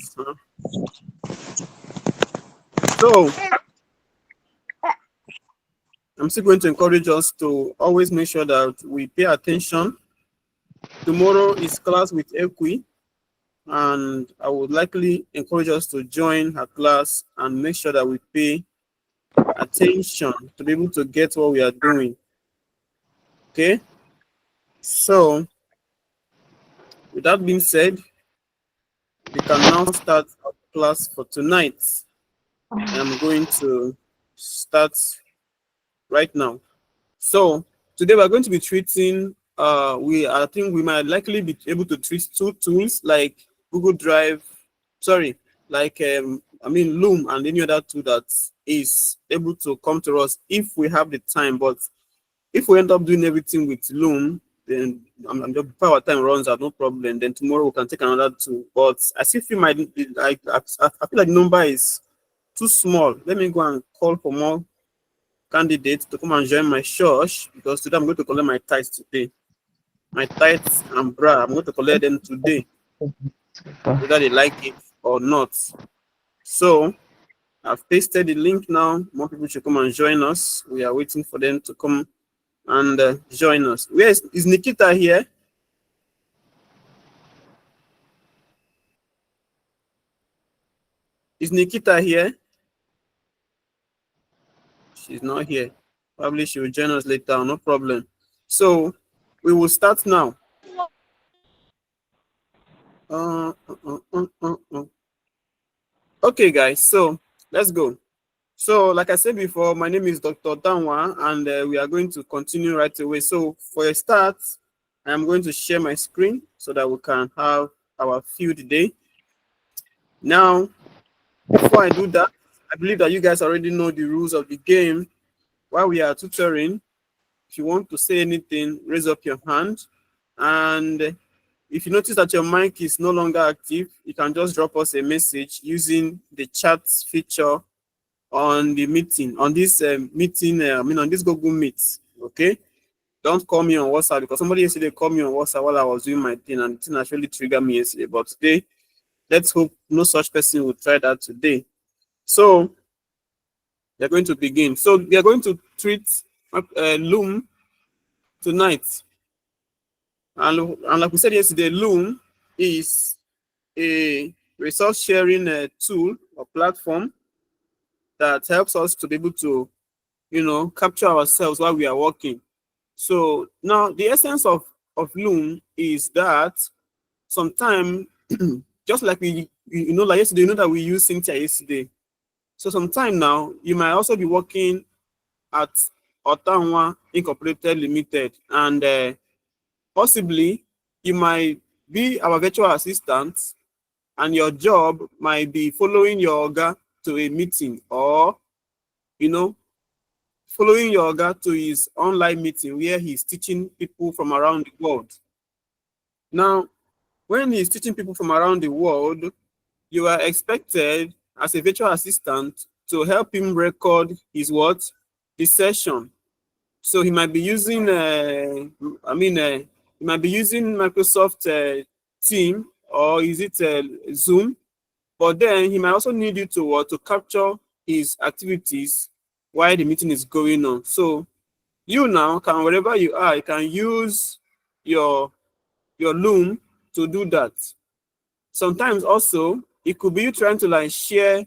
So I'm still going to encourage us to always make sure that we pay attention. Tomorrow is class with Equi, and I would likely encourage us to join her class and make sure that we pay attention to be able to get what we are doing. Okay, so with that being said, we can now start our class for tonight. I'm going to start right now. So today we're going to be treating I think we might likely be able to treat two tools like Google Drive, Loom and any other tool that is able to come to us if we have the time. But if we end up doing everything with Loom, then before our time runs out, no problem. Then tomorrow we can take another tool. But I still feel I feel like the number is too small. Let me go and call for more candidates to come and join my church, because today I'm going to collect my tithes today. My tithes and bra, I'm going to collect them today, whether they like it or not. So I've pasted the link now. More people should come and join us. We are waiting for them to come and join us. Where is Nikita here? Is Nikita here? She's not here. Probably she will join us later, no problem. So we will start now. Okay, guys, so let's go. So like I said before, my name is Dr. Danwa, and we are going to continue right away. So for a start, I am going to share my screen so that we can have our field day. Now, before I do that, I believe that you guys already know the rules of the game. While we are tutoring, if you want to say anything, raise up your hand. And if you notice that your mic is no longer active, you can just drop us a message using the chat feature on the meeting, on this on this Google Meet. Okay, don't call me on WhatsApp, because somebody yesterday called me on WhatsApp while I was doing my thing, and the thing actually triggered me yesterday. But today, let's hope no such person will try that today. So we are going to begin. So we are going to treat Loom tonight, and like we said yesterday, Loom is a resource sharing tool or platform that helps us to be able to, capture ourselves while we are working. So now the essence of Loom is that sometimes, just like like yesterday, that we used Cynthia yesterday. So sometime now, you might also be working at Ottawa Incorporated Limited, and possibly you might be our virtual assistant, and your job might be following your oga to a meeting, or following your oga to his online meeting where he's teaching people from around the world. Now, when he's teaching people from around the world, you are expected as a virtual assistant to help him record his his session. So he might be using he might be using Microsoft Team, or is it Zoom? But then he might also need you to capture his activities while the meeting is going on. So you now can, wherever you are, you can use your Loom to do that. Sometimes also it could be you trying to share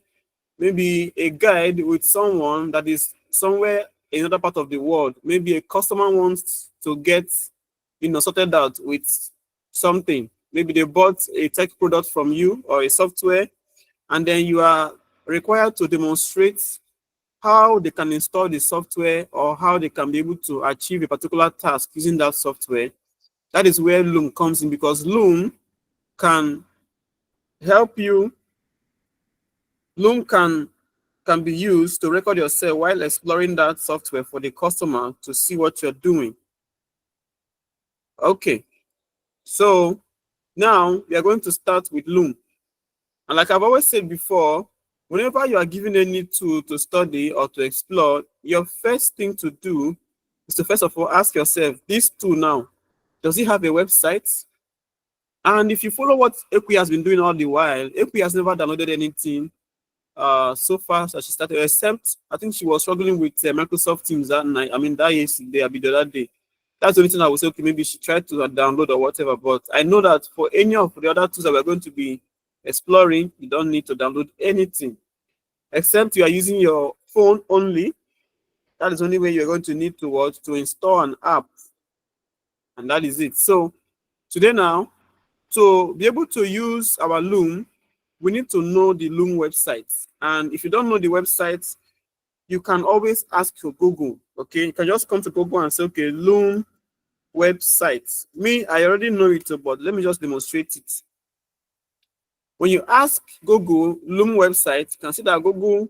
maybe a guide with someone that is somewhere in another part of the world. Maybe a customer wants to get sorted out with something. Maybe they bought a tech product from you or a software, and then you are required to demonstrate how they can install the software or how they can be able to achieve a particular task using that software. That is where Loom comes in, because Loom can help you. Loom can be used to record yourself while exploring that software for the customer to see what you're doing. Okay, so now we are going to start with Loom. And like I've always said before, whenever you are given any tool to study or to explore, your first thing to do is to first of all ask yourself, this tool now, does it have a website? And if you follow what Equi has been doing all the while, Equi has never downloaded anything so far as she started, except I think she was struggling with Microsoft Teams that night. I mean, that yesterday, I mean, the other day. That's the only thing I would say, okay, maybe she tried to download or whatever. But I know that for any of the other tools that we're going to be exploring, you don't need to download anything, except you are using your phone only. That is the only way you're going to need to install an app. And that is it. So today now, to be able to use our Loom, we need to know the Loom website. And if you don't know the website, you can always ask for Google. Okay, you can just come to Google and say, okay, Loom website. Me, I already know it, but let me just demonstrate it. When you ask Google Loom website, you can see that Google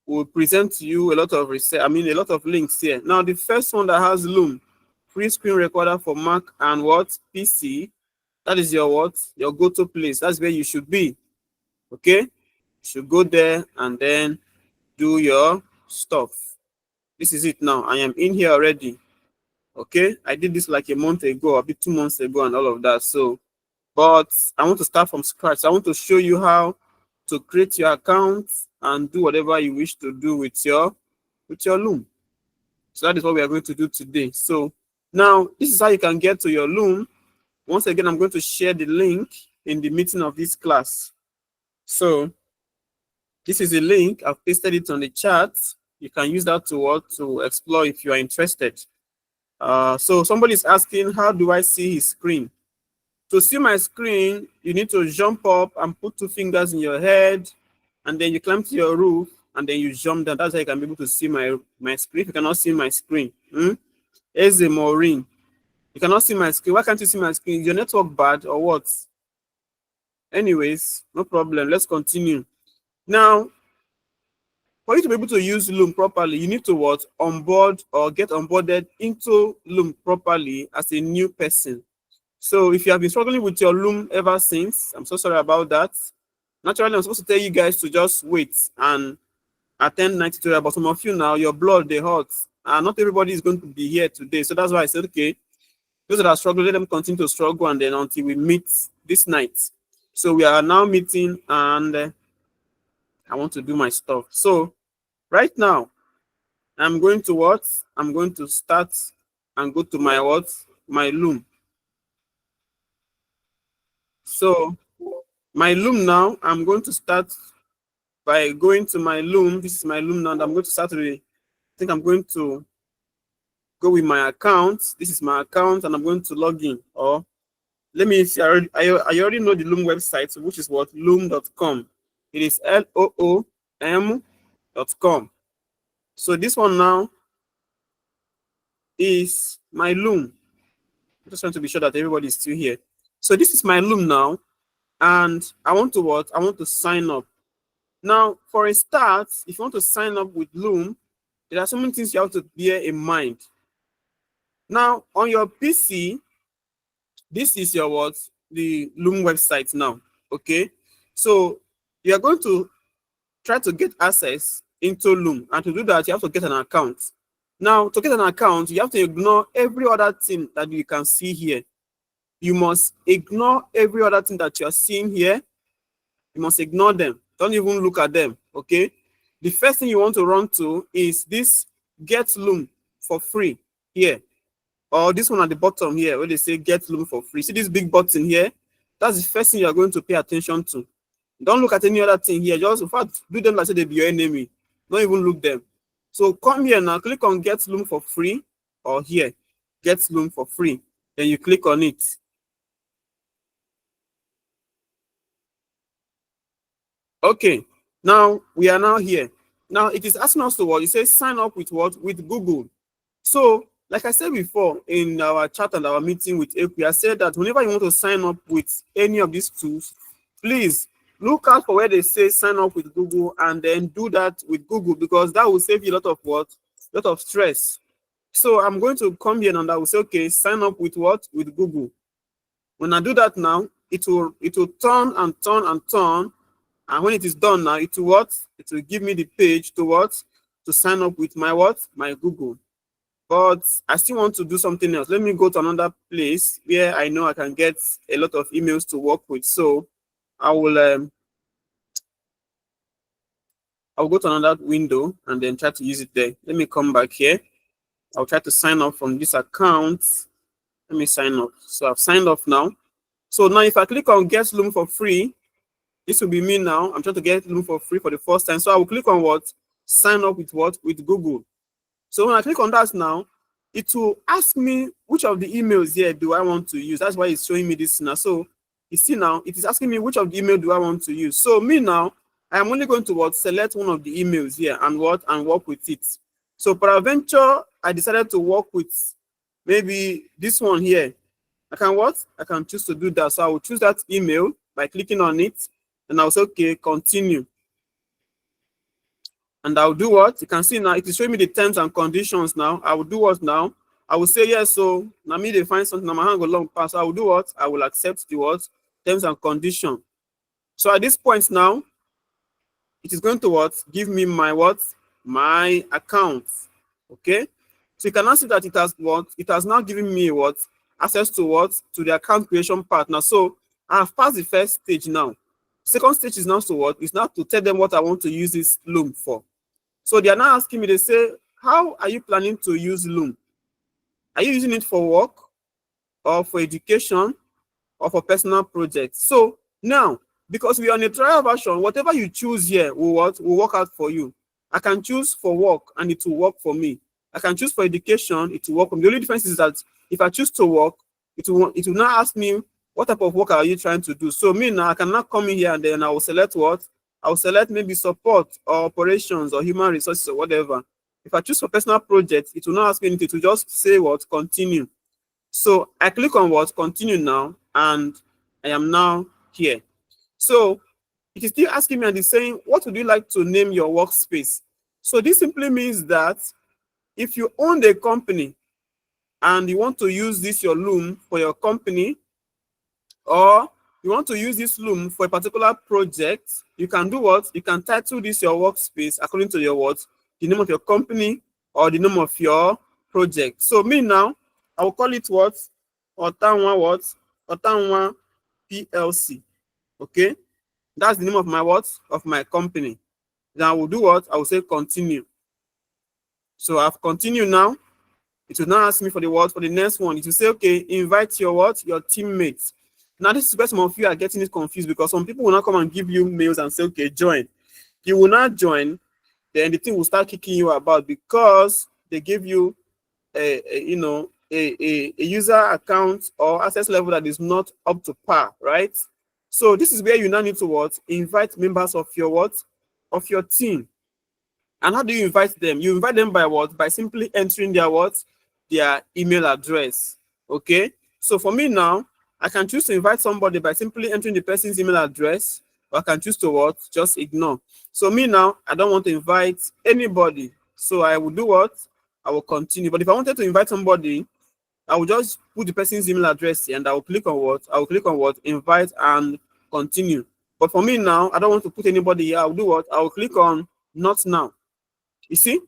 will present to you a lot of a lot of links here. Now, the first one that has Loom, free screen recorder for Mac and what? PC. That is your what? Your go-to place. That's where you should be. Okay? You should go there and then do your stuff. This is it now. I am in here already. Okay? I did this like a month ago, a bit 2 months ago and all of that. So, but I want to start from scratch. I want to show you how to create your account and do whatever you wish to do with your Loom. So that is what we are going to do today. So now this is how you can get to your Loom. Once again, I'm going to share the link in the meeting of this class. So this is a link. I've pasted it on the chat. You can use that to explore if you are interested. So somebody is asking, how do I see his screen? To see my screen, you need to jump up and put 2 fingers in your head, and then you climb to your roof, and then you jump down. That's how you can be able to see my screen. If you cannot see my screen, here's a Maureen. You cannot see my screen. Why can't you see my screen? Is your network bad or what? Anyways, no problem. Let's continue. Now, for you to be able to use Loom properly, you need to onboard or get onboarded into Loom properly as a new person. So if you have been struggling with your Loom ever since, I'm so sorry about that. Naturally, I'm supposed to tell you guys to just wait and attend 90 tutorial, but some of you now, your blood, they hurt. And not everybody is going to be here today. So that's why I said, okay, those that are struggling, let them continue to struggle, and then until we meet this night. So we are now meeting, and I want to do my stuff. So right now, I'm going to I'm going to start and go to my my Loom. So my Loom now, I'm going to start by going to my Loom. This is my Loom now. I'm going to start with, I think I'm going to go with my account. This is my account, and I'm going to log in. Or let me see, I already know the Loom website, which is loom.com. It is LOOM.com. So this one now is my Loom. I'm just trying to be sure that everybody is still here. So this is my Loom now, and I want to I want to sign up. Now, for a start, if you want to sign up with Loom, there are so many things you have to bear in mind. Now, on your PC, this is your the Loom website now. Okay, so you are going to try to get access into Loom, and to do that, you have to get an account. Now, to get an account, you have to ignore every other thing that you can see here. You must ignore every other thing that you are seeing here. You must ignore them. Don't even look at them, okay? The first thing you want to run to is this Get Loom for free here. Or this one at the bottom here where they say Get Loom for free. See this big button here? That's the first thing you're going to pay attention to. Don't look at any other thing here. Just, in fact, do them like say they be your enemy. Don't even look them. So come here now, click on Get Loom for free, or here, Get Loom for free. Then you click on it. Okay, now we are now here. Now it is asking us to what? It says sign up with what? With Google. So, like I said before in our chat and our meeting with Equi, I said that whenever you want to sign up with any of these tools, please look out for where they say sign up with Google, and then do that with Google, because that will save you a lot of what? A lot of stress. So I'm going to come here and I will say, okay, sign up with what? With Google. When I do that now, it will turn and turn and turn. And when it is done now, it will what? It will give me the page to what? To sign up with my what? My Google. but I still want to do something else. Let me go to another place where I know I can get a lot of emails to work with. So I will I'll go to another window and then try to use it there. Let me come back here. I'll try to sign up from this account. Let me sign up. So I've signed up now. So now if I click on get Loom for free, this will be me now. I'm trying to get Loom for free for the first time. So I will click on what? Sign up with what? With Google. So when I click on that now, it will ask me which of the emails here do I want to use. That's why it's showing me this now. So you see now, it is asking me which of the email do I want to use. So me now, I am only going to what? Select one of the emails here and what? And work with it. So peradventure, I decided to work with maybe this one here. I can what? I can choose to do that. So I will choose that email by clicking on it and I'll say, okay, continue. And I'll do what? You can see now, it is showing me the terms and conditions now. I will do what now? I will say yes, so now me they find something, now my hand go long pass. So I will do what? I will accept the what? Terms and condition. So at this point now, it is going to what? Give me my what? My account. Okay? So you can now see that it has what? It has now given me what? Access to what? To the account creation part. Now, so I have passed the first stage now. Second stage is now to what? Is now to tell them what I want to use this Loom for. So they are now asking me, they say, how are you planning to use Loom? Are you using it for work or for education or for personal projects? So now, because we are on a trial version, whatever you choose here will work out for you. I can choose for work and it will work for me. I can choose for education, it will work for me. The only difference is that if I choose to work, it will now ask me what type of work are you trying to do. So me now, I can now come in here and then I will select what? I will select maybe support or operations or human resources or whatever. If I choose for personal projects, it will not ask me anything. It will just say what? Continue. So I click on what? Continue now, and I am now here. So it is still asking me and it's saying, what would you like to name your workspace? So this simply means that if you own a company and you want to use this your Loom for your company, or you want to use this Loom for a particular project, you can do what? You can title this your workspace according to your what? The name of your company or the name of your project. So me now, I will call it what? Otanwa what? Otanwa PLC. Okay? That's the name of my what? Of my company. Then I will do what? I will say continue. So I've continued now. It will now ask me for the what? For the next one. It will say, okay, invite your what? Your teammates. Now, this is where some of you are getting it confused because some people will not come and give you mails and say, okay, join. You will not join, then the thing will start kicking you about because they give you a user account or access level that is not up to par, right? So this is where you now need to what? Invite members of your what? Of your team. And how do you invite them? You invite them by what? By simply entering their what? Their email address. Okay. So for me now, I can choose to invite somebody by simply entering the person's email address, or I can choose to what? Just ignore. So me now, I don't want to invite anybody. So I will do what? I will continue. But if I wanted to invite somebody, I will just put the person's email address here and I will click on what? I will click on what? Invite and continue. But for me now, I don't want to put anybody here. I will do what? I will click on not now. You see?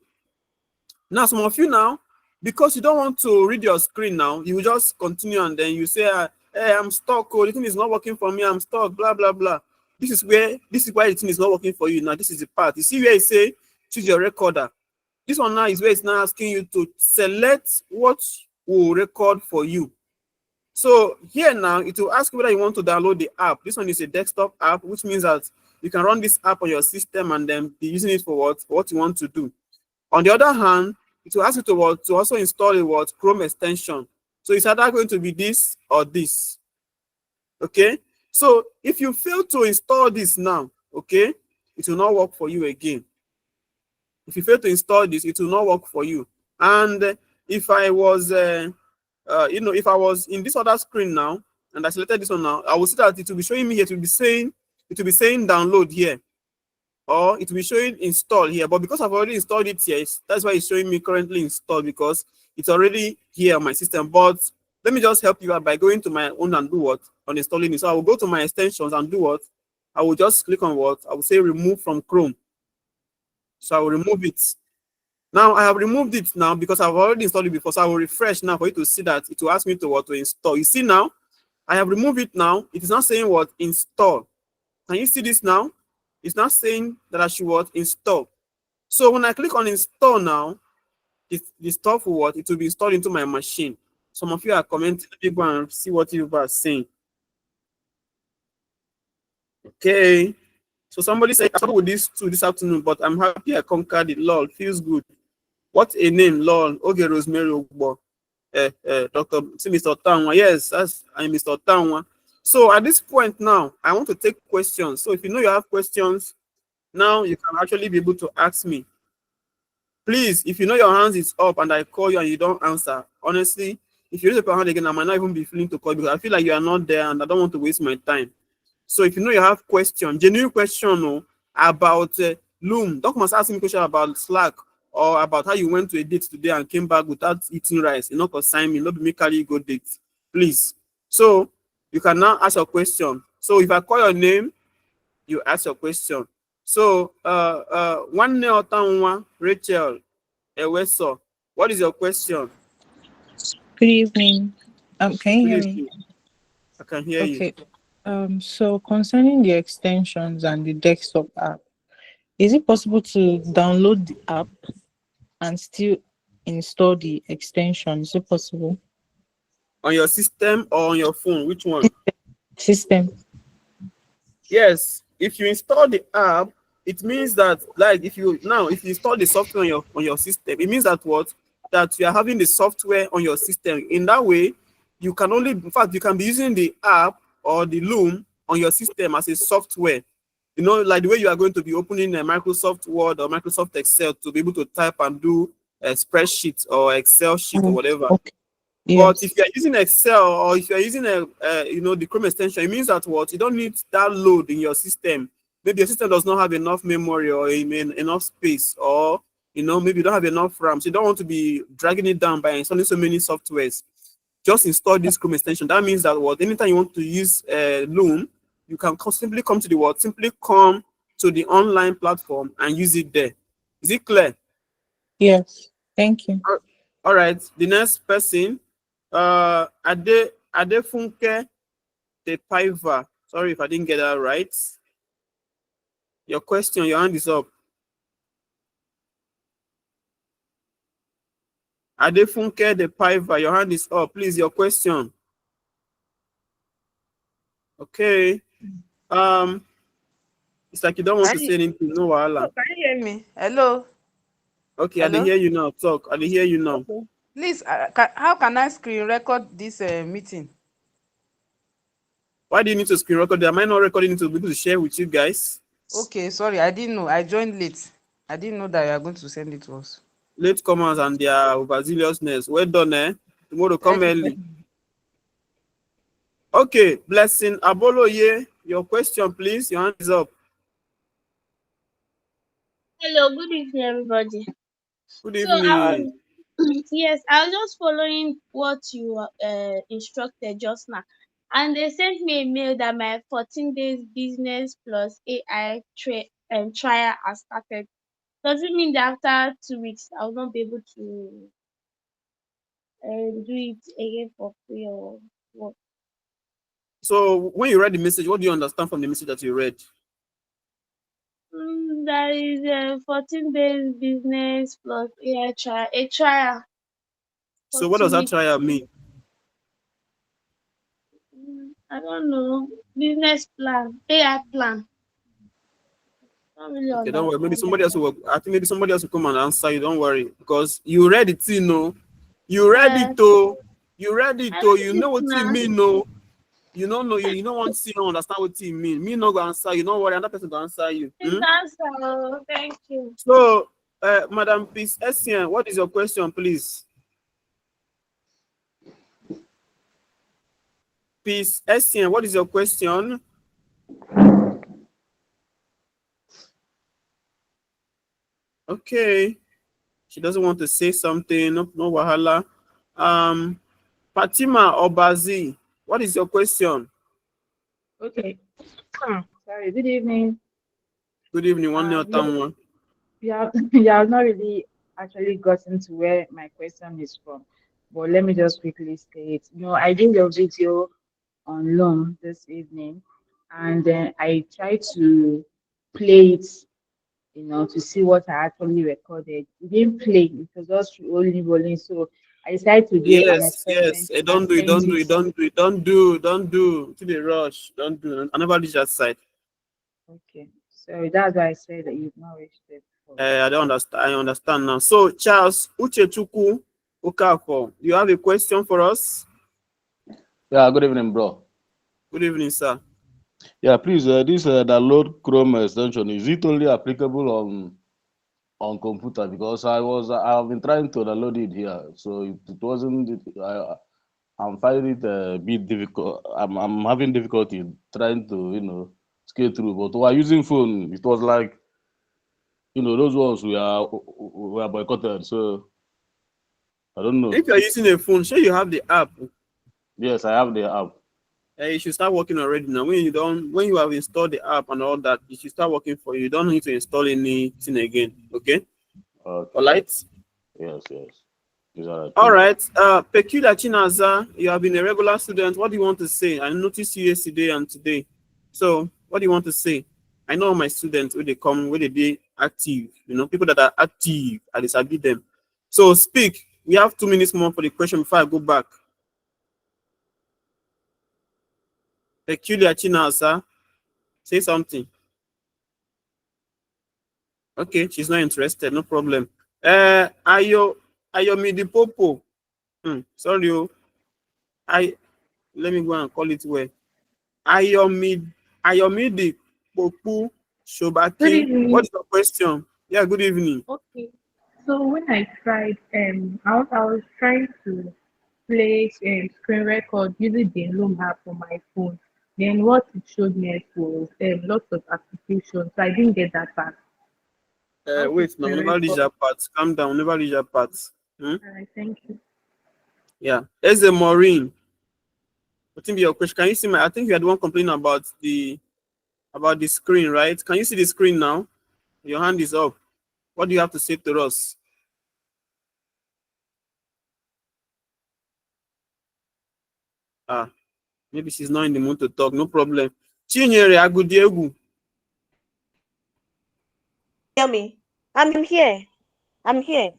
Now, some of you now, because you don't want to read your screen now, you will just continue and then you say, hey, I'm stuck. Oh, the thing is not working for me. I'm stuck, blah, blah, blah. This is why the thing is not working for you. Now, this is the part. You see where it say, choose your recorder. This one now is where it's now asking you to select what will record for you. So here now, it will ask you whether you want to download the app. This one is a desktop app, which means that you can run this app on your system and then be using it for what you want to do. On the other hand, it will ask you to also install a Chrome extension. So it's either going to be this or this. Okay. So if you fail to install this now, okay, it will not work for you again. If you fail to install this, it will not work for you. And if I was, if I was in this other screen now, and I selected this one now, I will see that it will be showing me here. It will be saying download here, or it will be showing install here. But because I've already installed it here, that's why it's showing me currently installed, because it's already here on my system. But let me just help you out by going to my own and do what? On installing it. So I will go to my extensions and do what? I will just click on what? I will say remove from Chrome. So I will remove it. Now I have removed it now because I've already installed it before. So I will refresh now for you to see that it will ask me to what to install. You see now, I have removed it now. It is not saying what install. Can you see this now? It's not saying that I should what install. So when I click on install now, the stuff will what it will be installed into my machine. Some of you are commenting. Let me go and see what you are saying. Okay. So somebody said I started with this too this afternoon, but I'm happy I conquered it. Lol, feels good. What a name, lol. Okay, Rosemary Ogbo. Dr. See Mr. Tanwa. Yes, I'm Mr. Tanwa. So at this point now, I want to take questions. So if you know you have questions, now you can actually be able to ask me. Please, if you know your hands is up and I call you and you don't answer, honestly, if you raise up your hand again, I might not even be feeling to call you because I feel like you are not there and I don't want to waste my time. So if you know you have question, genuine question about Loom, don't must ask me question about Slack or about how you went to a date today and came back without eating rice. You know, consign me, not be me carry you go date, please. So you can now ask your question. So if I call your name, you ask your question. So one Rachel Eweso, what is your question? Good evening. Can you Good hear me? evening. I can hear you. Okay. So concerning the extensions and the desktop app, is it possible to download the app and still install the extension? Is it possible? On your system or on your phone, which one? System. Yes, if you install the app, it means that like if you install the software on your system, it means that what that you are having the software on your system. In that way, you can only in fact you can be using the app or the Loom on your system as a software. You know, like the way you are going to be opening a Microsoft Word or Microsoft Excel to be able to type and do a spreadsheet or Excel sheet or Oh, whatever. okay. But if Yes. you are using Excel or if you are using the Chrome extension, it means that what you don't need that load in your system. Maybe your system does not have enough memory or enough space, or maybe you don't have enough RAM. So you don't want to be dragging it down by installing so many softwares. Just install this Chrome extension. That means that what anytime you want to use Loom, you can simply come to the what simply come to the online platform and use it there. Is it clear? Yes. Thank you. All right. The next person, Adefunke Tepaiva. Sorry if I didn't get that right. Your question, your hand is up. Adefunke Tepaiva, your hand is up. Please, your question. Okay. It's like you don't want Can to you, say anything. No oh, wahala. can you hear me? Hello? Okay, I dey Hello? hear you now. Talk. I dey hear you now. Okay. Please, how can I screen record this meeting? Why do you need to screen record? Am I not recording it to be able to share with you guys? Okay, sorry, I didn't know. I joined late. I didn't know that you are going to send it to us. Latecomers and their overzealousness. Well done, eh? Tomorrow come Thank you. early. Okay, Blessing Aboloye, your question, please. Your hand is up. Hello, good evening, everybody. Good So I evening. was, yes, I was just following what you instructed just now, and they sent me a mail that my 14 days business plus AI trial has started. Does it mean that after 2 weeks I will not be able to do it again for free or what? So when you read the message, what do you understand from the message that you read? There is a 14 days business plus AI trial, a trial for So what does two that weeks. trial mean? I don't know. Business plan, AI plan. Don't really Okay, don't worry. Maybe understand somebody that. else will. I think maybe somebody else will come and answer you. Don't worry, because you read it, you know. You read it, Yes, though. You read it, I though. read You it know what it now. mean, no. You don't know. You don't want to see. You don't understand what it mean. Me not gonna answer you. Don't worry. Another person gonna answer you. Please answer. Oh, thank you. So, Madam Peace Essien, what is your question, please? Peace Essien, what is your question? Okay, she doesn't want to say something. No, no wahala. Fatima Obazi, what is your question? Okay. Sorry. Good evening. Good evening, one more Yeah, time. yeah, yeah. Not really. actually gotten to where my question is from. But let me just quickly say it. I did your video on Loom this evening, and then I tried to play it, to see what I actually recorded. It didn't play, it was just rolling. So I decided to do an Yes, experiment yes. and Don't do it, send don't do it. it, don't do it, don't do. To the rush. Don't do. I never reach that side. Okay. So that's why I said that you've not reached it before. I don't understand. I understand now. So, Charles Uchechuku Okafo, you have a question for us? Yeah, good evening, bro. Good evening, sir. Yeah, please, this download Chrome extension, is it only applicable on computer? Because I've been trying to download it here, so it wasn't. I'm finding it a bit difficult. I'm having difficulty trying to scale through. But while using phone, it was like those ones we are boycotted. So I don't know. If you're using a phone, sure you have the app. Yes, I have the app. You should start working already now. When you have installed the app and all that, it should start working for you. You don't need to install anything again. Okay. All Okay. right. Yes, yes. These are the All things. right. Peculiar Chinaza, you have been a regular student. What do you want to say? I noticed you yesterday and today. So, what do you want to say? I know my students when they come, when they be active. People that are active, I disagree them. So, speak. We have 2 minutes more for the question before I go back. Peculiar Chinaza, say something. Okay, she's not interested. No problem. Ayomidi Popo. Sorry, let me go and call it where. Ayomidi Popu Good Shobaki. What evening. is your question? Yeah, good evening. Okay. So when I tried, I was trying to play screen record using the Loom app on my phone. Then what it showed me was lots of applications. So I didn't get that part. How to Wait, now, screen never reach record. that part. Calm down, never reach that part. All right, thank you. Yeah. Eze Maureen. I think your question. Can you see I think you had one complaining about the screen, right? Can you see the screen now? Your hand is up. What do you have to say to us? Maybe she's not in the mood to talk. No problem. Chinyere Agudiegu. Hear me? I'm here. I'm here.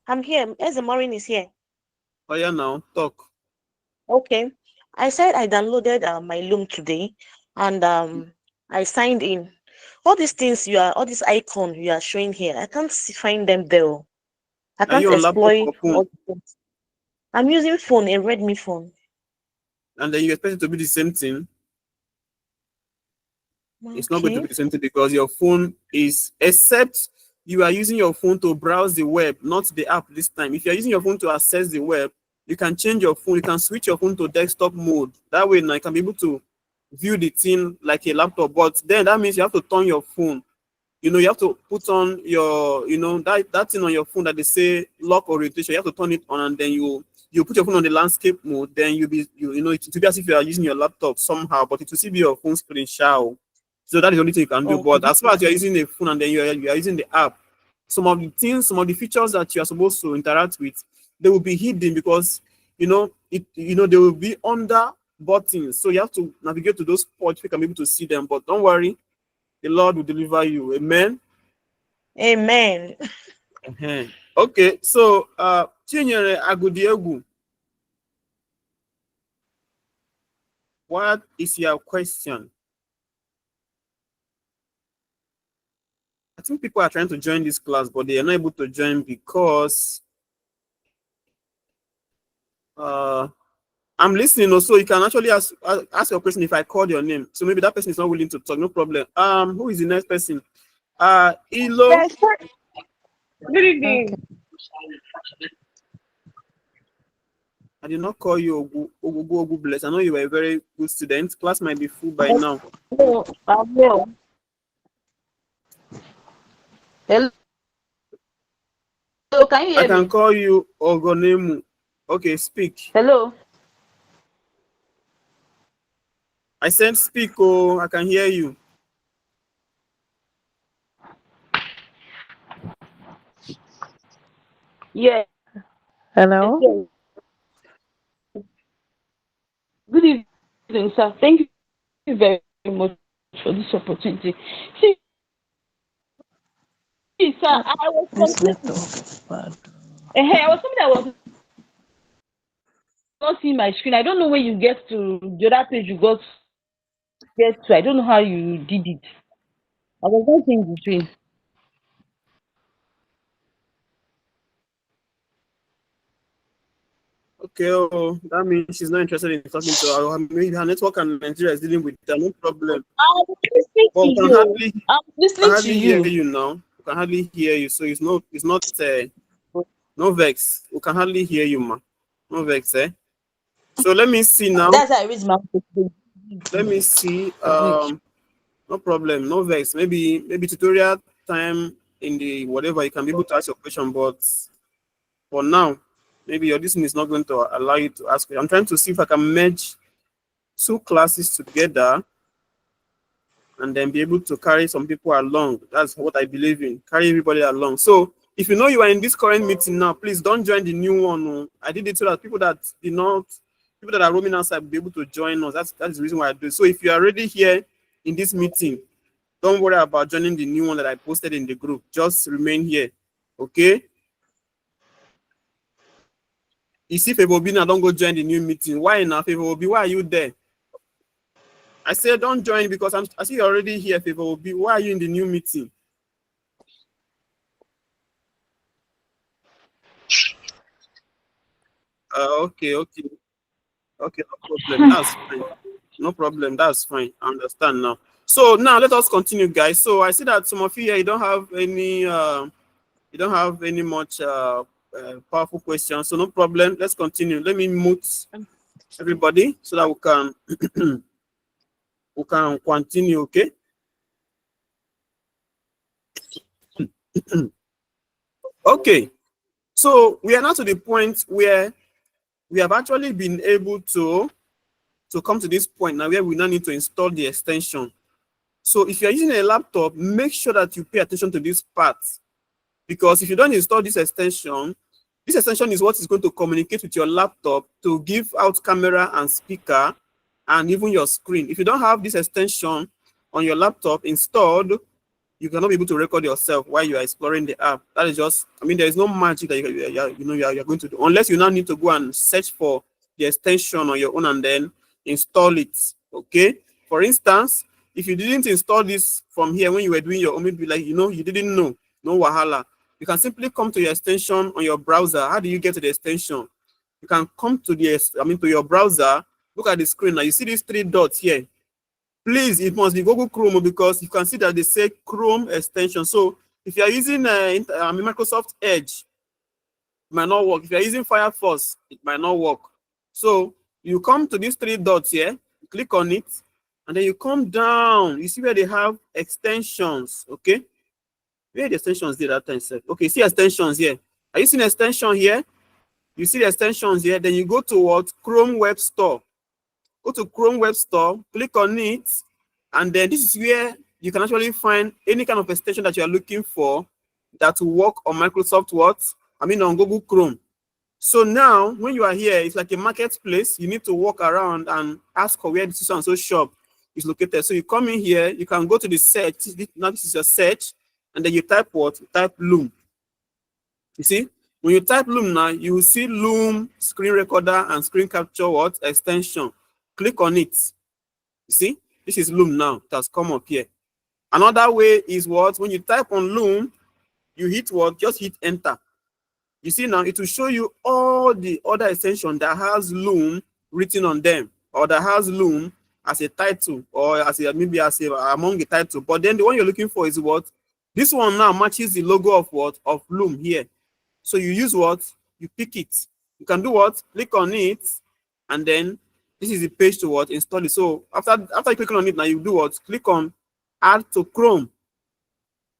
I'm here. Eze Maureen is here. Oh yeah, now talk. Okay. I said I downloaded my Loom today, and I signed in. All these icons you are showing here, I can't find them there. I Are can't you on laptop exploit or phone? all the things. I'm using phone, a Redmi phone. And then you expect it to be the same thing? It's not going to Okay. be the same thing because your phone is, except you are using your phone to browse the web, not the app this time. If you're using your phone to access the web, you can change your phone. You can switch your phone to desktop mode. That way, now you can be able to view the thing like a laptop. But then that means you have to turn your phone. You have to put on your, that thing on your phone that they say lock orientation. You have to turn it on, and then you put your phone on the landscape mode. Then it will be as if you are using your laptop somehow, but it will still be your phone screen share. So that is the only thing you can do. Okay. But as far as you're using a phone and then you are using the app, some of the features that you are supposed to interact with, they will be hidden because they will be under buttons. So you have to navigate to those spots. You can be able to see them. But don't worry, the Lord will deliver you. Amen. Amen. Okay, so Chinyere Agudiegu, what is your question? I think people are trying to join this class, but they are not able to join because I'm listening. Also, you can actually ask your question if I call your name. So maybe that person is not willing to talk. No problem. Who is the next person? Ilo. Yes, sir. Good Okay. evening. I did not call you Ogu Bless. I know you were a very good student. Class might be full by now. No, I will. Hello, can you I hear can me? call you Ogonemu. Okay, speak. Hello. I said speak. Oh, I can hear you. Yes, Hello. yes. Good evening, sir. Thank you very much for this opportunity. See, sir, I was This complaining. network is bad. Hey, I was something that was not seeing my screen. I don't know when you get to the other page you get to. I don't know how you did it. I was not seeing the screen. Okay, oh, that means she's not interested in talking to her. Maybe her network and Nigeria is dealing with that. No problem. I was listening But to you. I was we can listening to hardly hear you. you now. We can hardly hear you. So it's not no vex. We can hardly hear you, ma. No vex, eh? So let me see now. That's how I raised my voice. Let me see. No problem. No vex. Maybe tutorial time in the whatever you can be able to ask your question, but for now, maybe your this is not going to allow you to ask. I'm trying to see if I can merge two classes together and then be able to carry some people along. That's what I believe in. Carry everybody along. So if you know you are in this current meeting now, please don't join the new one. Oh. I did it so that people that did not, people that are roaming outside will be able to join us. That's the reason why I do it. So if you are already here in this meeting, don't worry about joining the new one that I posted in the group. Just remain here. Okay? You see Favorbina, don't go join the new meeting. Why now, Favorbina? Why are you there? I said don't join because I see you're already here, Favorbina. Why are you in the new meeting? Okay, okay, okay, no problem. That's fine. No problem. That's fine. I understand now. So now let us continue, guys. So I see that some of you here you don't have any much powerful questions. So no problem. Let's continue. Let me mute everybody so that we can continue. Okay. Okay. So we are now to the point where we have actually been able to come to this point now where we now need to install the extension. So if you're using a laptop, make sure that you pay attention to this part, because if you don't install this extension is what is going to communicate with your laptop to give out camera and speaker and even your screen. If you don't have this extension on your laptop installed, you cannot be able to record yourself while you are exploring the app. That is just, I mean, there is no magic that you're going to do, unless you now need to go and search for the extension on your own and then install it. Okay. For instance, if you didn't install this from here when you were doing your own, maybe like you didn't know, no wahala. You can simply come to your extension on your browser. How do you get to the extension? You can come to to your browser. Look at the screen now. You see these three dots here. Please, it must be Google Chrome because you can see that they say Chrome extension. So if you are using Microsoft Edge, it might not work. If you are using Firefox, it might not work. So you come to these three dots here, click on it, and then you come down. You see where they have extensions, okay? Where are the extensions there that time, sir? Okay, see extensions here. Are you seeing extension here? You see the extensions here. Then you go to what? Chrome Web Store. Go to Chrome Web Store, click on it, and then this is where you can actually find any kind of extension that you are looking for that will work on Microsoft on Google Chrome. So now, when you are here, it's like a marketplace. You need to walk around and ask for where this so-and-so shop is located. So you come in here, you can go to the search. Now this is your search, and then you type what? You type Loom. You see? When you type Loom now, you will see Loom screen recorder and screen capture extension. Click on it. You see, this is Loom now. It has come up here. Another way is what? When you type on Loom, you hit what? Just hit enter. You see now, it will show you all the other extensions that has Loom written on them, or that has Loom as a title, or maybe as among the title. But then the one you're looking for is what? This one now matches the logo of what? Of Loom here. So you use what? You pick it. You can do what? Click on it, and then this is the page to what? Install it. So after you click on it, now you do what? Click on Add to Chrome.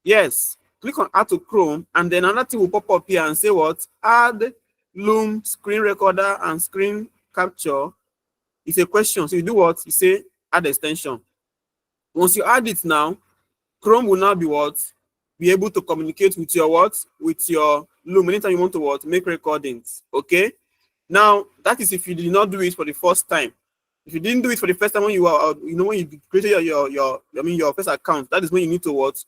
Yes, click on Add to Chrome, and then another thing will pop up here and say what? Add Loom screen recorder and screen capture. It's a question. So you do what? You say add extension. Once you add it now, Chrome will now be what? Be able to communicate with your what? With your Loom anytime you want to what make recordings. Okay. Now that is if you did not do it for the first time. If you didn't do it for the first time when you are, when you created your first account, that is when you need to what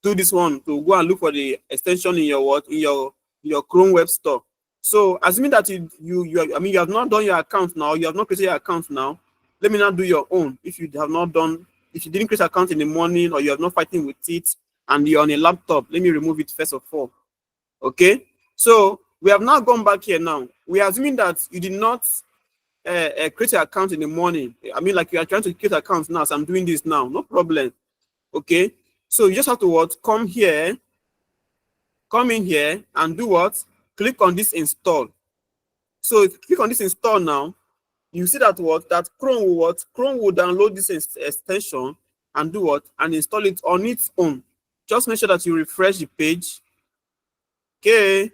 do this one to go and look for the extension in your what in your Chrome web store. So assuming that you have not done your account now, you have not created your account now. Let me now do your own. If you have not done, if you didn't create an account in the morning or you have not fighting with it and you're on a laptop, let me remove it first of all. Okay. So we have now gone back here now. We are assuming that you did not create an account in the morning. I mean, like you are trying to create accounts now, so I'm doing this now. No problem. Okay. So you just have to what? Come in here and do what? Click on this install. So if you click on this install now, you see that what? That Chrome will what? Chrome will download this extension and do what? And install it on its own. Just make sure that you refresh the page. Okay.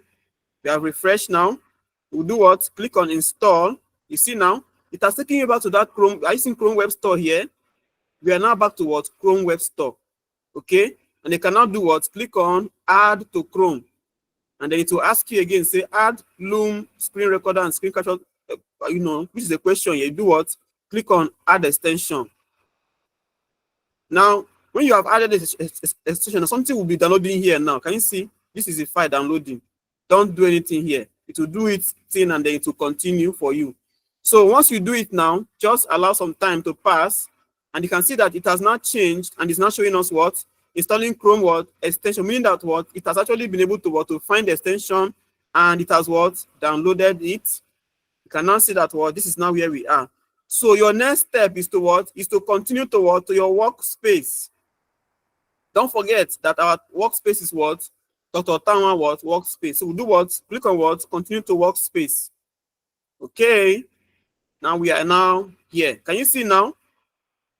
We have refreshed now. We'll do what? Click on install. You see now, it has taken you back to that Chrome. Are you seeing Chrome Web Store here? We are now back to what? Chrome Web Store. Okay. And you can now do what? Click on add to Chrome. And then it will ask you again, say add Loom screen recorder and screen capture, which is the question here. You do what? Click on add extension. Now, when you have added this extension, something will be downloading here now. Can you see? This is a file downloading. Don't do anything here. It will do its thing and then it will continue for you. So once you do it now, just allow some time to pass and you can see that it has not changed and it's not showing us what? Installing Chrome what? Extension, meaning that what? It has actually been able to what? To find the extension and it has what? Downloaded it. You can now see that what? This is now where we are. So your next step is to what? Is to continue to what? To your workspace. Don't forget that our workspace is what? Dr. Tanwa what? Workspace. So we'll do what? Click on what? Continue to workspace. Okay. Now we are now here. Can you see now?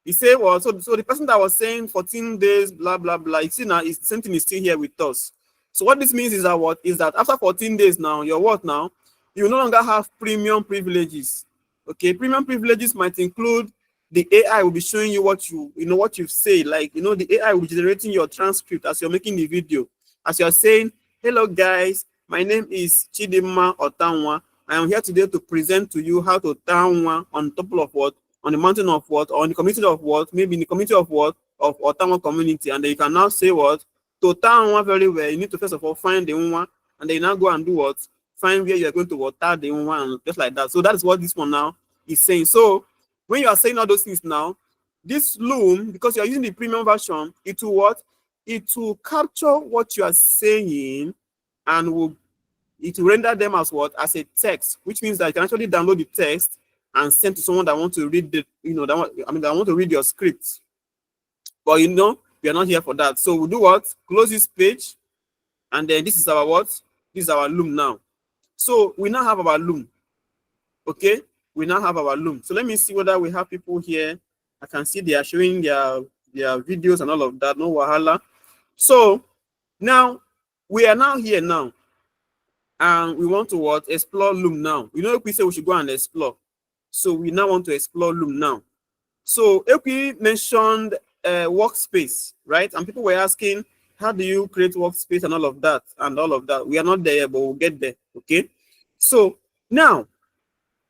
He said, well, so the person that was saying 14 days, blah, blah, blah, you see now, the same thing is still here with us. So what this means is that what? Is that after 14 days now, you're what now? You no longer have premium privileges. Okay, premium privileges might include the AI will be showing you what what you've said. Like, the AI will be generating your transcript as you're making the video. As you're saying, hello guys, my name is Chidima Otanwa. I am here today to present to you how to Tanwa on top of what? On the mountain of what? Or on the community of what? Maybe in the community of what? Of Otanwa community. And then you can now say what? To Tanwa very well, you need to first of all find the Unwa and then you now go and do what? Find where you're going to water the Unwa and just like that. So that is what this one now is saying. So when you are saying all those things now, this Loom, because you are using the premium version, it will what? It will capture what you are saying and it will render them as what? As a text, which means that you can actually download the text and send to someone that want to read that want to read your script. But we are not here for that. So we'll do what? Close this page, and then this is our what? This is our Loom now. So we now have our Loom. Okay, we now have our Loom. So let me see whether we have people here. I can see they are showing their videos and all of that. No wahala. So now we are now here now, and we want to what? Explore Loom now. If we say we should go and explore, so we now want to explore Loom now. So if we mentioned workspace, right? And people were asking, how do you create workspace and all of that We are not there yet, but we'll get there. Okay. So now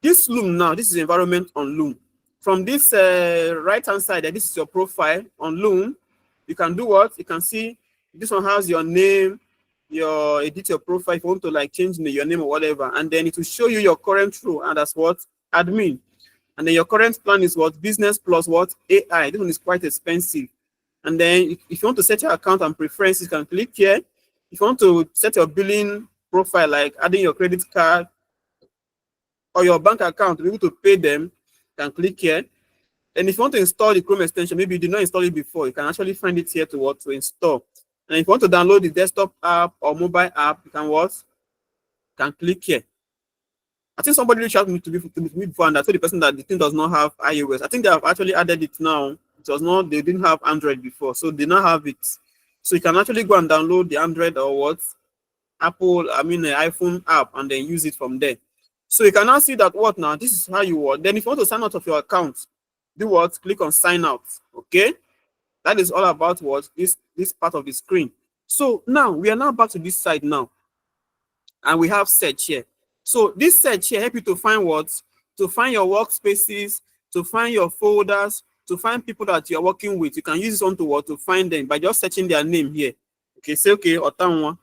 this Loom now, this is environment on Loom. From this right hand side, this is your profile on Loom. You can do what? You can see this one has your name, your edit your profile if you want to like change your name or whatever, and then it will show you your current role, and that's what? Admin. And then your current plan is what? Business plus what? AI. This one is quite expensive. And then if you want to set your account and preferences, you can click here. If you want to set your billing profile, like adding your credit card or your bank account to be able to pay them, you can click here. And if you want to install the Chrome extension, maybe you did not install it before, you can actually find it here to install. And if you want to download the desktop app or mobile app, you can what? You can click here. I think somebody reached out to me before, and I told the person that the thing does not have iOS. I think they have actually added it now. They didn't have Android before, so they now have it. So you can actually go and download the Android or what? iPhone app, and then use it from there. So you can now see that what now? This is how you work. Then if you want to sign out of your account, do what? Click on sign out. Okay. That is all about what? This part of the screen. So now we are now back to this side now. and we have search here. So this search here help you to find what? To find your workspaces, to find your folders, to find people that you're working with. You can use this one to what? To find them by just searching their name here. Okay, say okay, Otanwa.